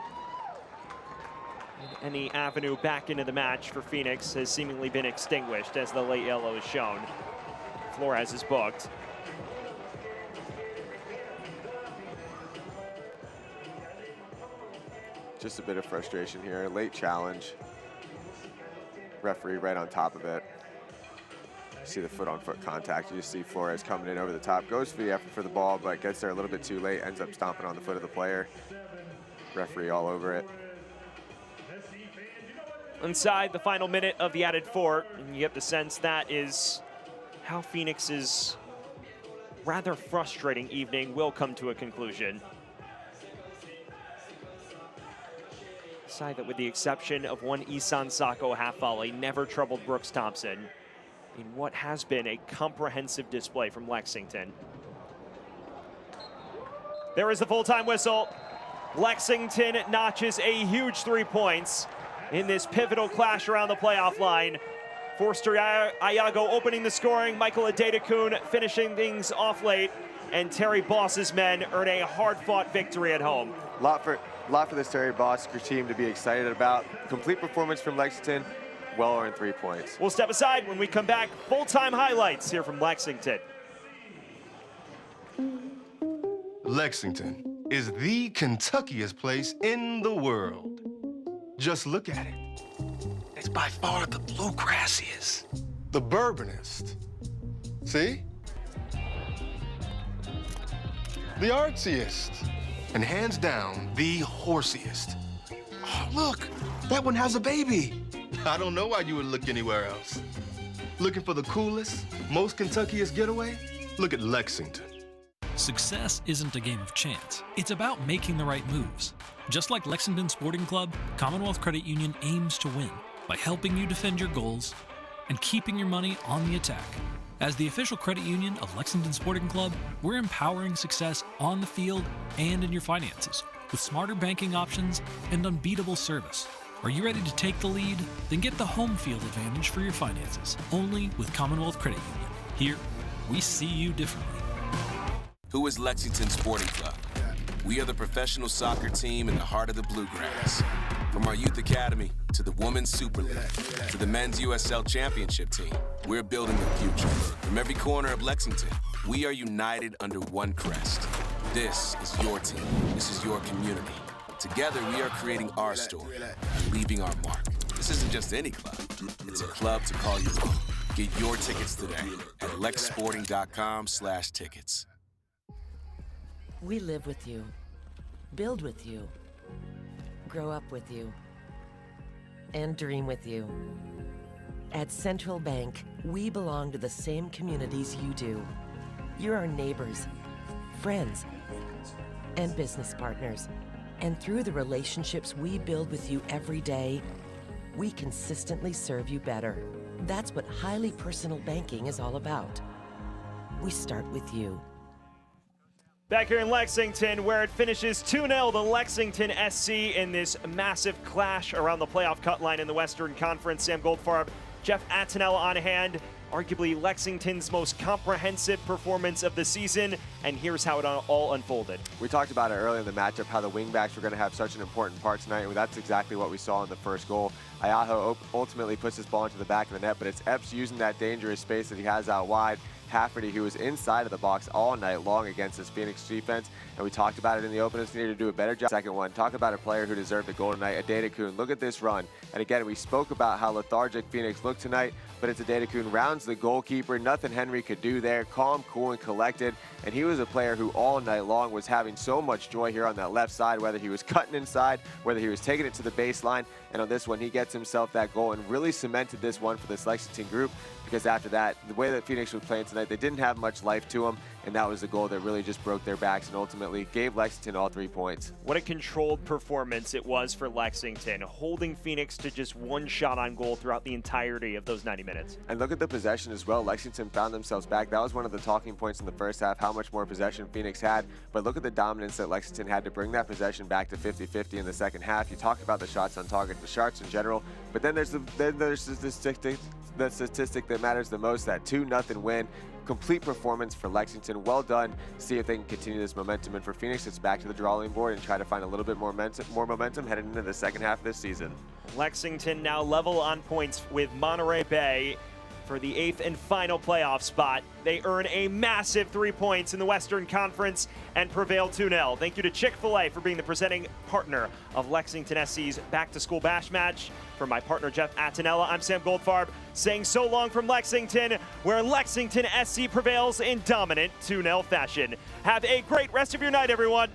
And any avenue back into the match for Phoenix has seemingly been extinguished as the late yellow is shown. Flores is booked. Just a bit of frustration here. Late challenge. Referee right on top of it. You see the foot-on-foot contact. You just see Flores coming in over the top. Goes for the effort for the ball, but gets there a little bit too late. Ends up stomping on the foot of the player. Referee all over it. inside the final minute of the added four, and you get the sense that is how Phoenix's rather frustrating evening will come to a conclusion. A side that, with the exception of one Isan Sako half volley, never troubled Brooks Thompson in what has been a comprehensive display from Lexington. There is the full-time whistle. Lexington notches a huge 3 points in this pivotal clash around the playoff line. Forster Ayago opening the scoring, Michael Adedekun finishing things off late, and Terry Boss's men earn a hard-fought victory at home. A lot for this Terry Boss team to be excited about. Complete performance from Lexington, well-earned 3 points. We'll step aside when we come back. Full-time highlights here from Lexington. Lexington is the Kentuckiest place in the world. Just look at it. It's by far the bluegrassiest, the bourbonist. See? The artsiest, and hands down, the horsiest. Oh, look, that one has a baby. I don't know why you would look anywhere else. Looking for the coolest, most Kentuckiest getaway? Look at Lexington. Success isn't a game of chance. It's about making the right moves. Just like Lexington Sporting Club, Commonwealth Credit Union aims to win by helping you defend your goals and keeping your money on the attack. As the official credit union of Lexington Sporting Club, we're empowering success on the field and in your finances with smarter banking options and unbeatable service. Are you ready to take the lead? Then get the home field advantage for your finances, only with Commonwealth Credit Union. Here, we see you differently. Who is Lexington Sporting Club? We are the professional soccer team in the heart of the Bluegrass. From our Youth Academy to the Women's Super League to the Men's USL Championship team, we're building the future. From every corner of Lexington, we are united under one crest. This is your team. This is your community. Together, we are creating our story and leaving our mark. This isn't just any club. It's a club to call your own. Get your tickets today at lexsporting.com/tickets. We live with you, build with you, grow up with you, and dream with you. At Central Bank, we belong to the same communities you do. You're our neighbors, friends, and business partners. And through the relationships we build with you every day, we consistently serve you better. That's what highly personal banking is all about. We start with you. Back here in Lexington, where it finishes 2-0 to Lexington SC in this massive clash around the playoff cut line in the Western Conference. Sam Goldfarb, Jeff Attinella on hand. Arguably Lexington's most comprehensive performance of the season, and here's how it all unfolded. We talked about it earlier in the matchup, how the wingbacks were going to have such an important part tonight, and that's exactly what we saw in the first goal. Ayaho ultimately puts his ball into the back of the net, but it's Epps using that dangerous space that he has out wide. Hafferty, who was inside of the box all night long against this Phoenix defense, and we talked about it in the openers, needed to do a better job. Second one, talk about a player who deserved a goal tonight, Adedekun. Look at this run. And again, we spoke about how lethargic Phoenix looked tonight, but it's Adedekun rounds the goalkeeper. Nothing Henry could do there. Calm, cool, and collected. And he was a player who all night long was having so much joy here on that left side, whether he was cutting inside, whether he was taking it to the baseline. And on this one, he gets himself that goal and really cemented this one for this Lexington group, because after that, the way that Phoenix was playing tonight, they didn't have much life to them, and that was the goal that really just broke their backs and ultimately gave Lexington all 3 points. What a controlled performance it was for Lexington, holding Phoenix to just one shot on goal throughout the entirety of those 90 minutes. And look at the possession as well. Lexington found themselves back. That was one of the talking points in the first half, how much more possession Phoenix had, but look at the dominance that Lexington had to bring that possession back to 50-50 in the second half. You talk about the shots on target, the shots in general, but then there's the statistic that matters the most, that 2-0 win. Complete performance for Lexington. Well done. See if they can continue this momentum. And for Phoenix, it's back to the drawing board and try to find a little bit more momentum heading into the second half of this season. Lexington now level on points with Monterey Bay for the 8th and final playoff spot. They earn a massive 3 points in the Western Conference and prevail 2-0. Thank you to Chick-fil-A for being the presenting partner of Lexington SC's Back to School Bash match. For my partner Jeff Attinella, I'm Sam Goldfarb saying so long from Lexington, where Lexington SC prevails in dominant 2-0 fashion. Have a great rest of your night, everyone.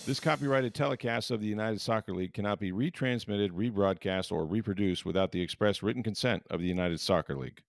This copyrighted telecast of the United Soccer League cannot be retransmitted, rebroadcast, or reproduced without the express written consent of the United Soccer League.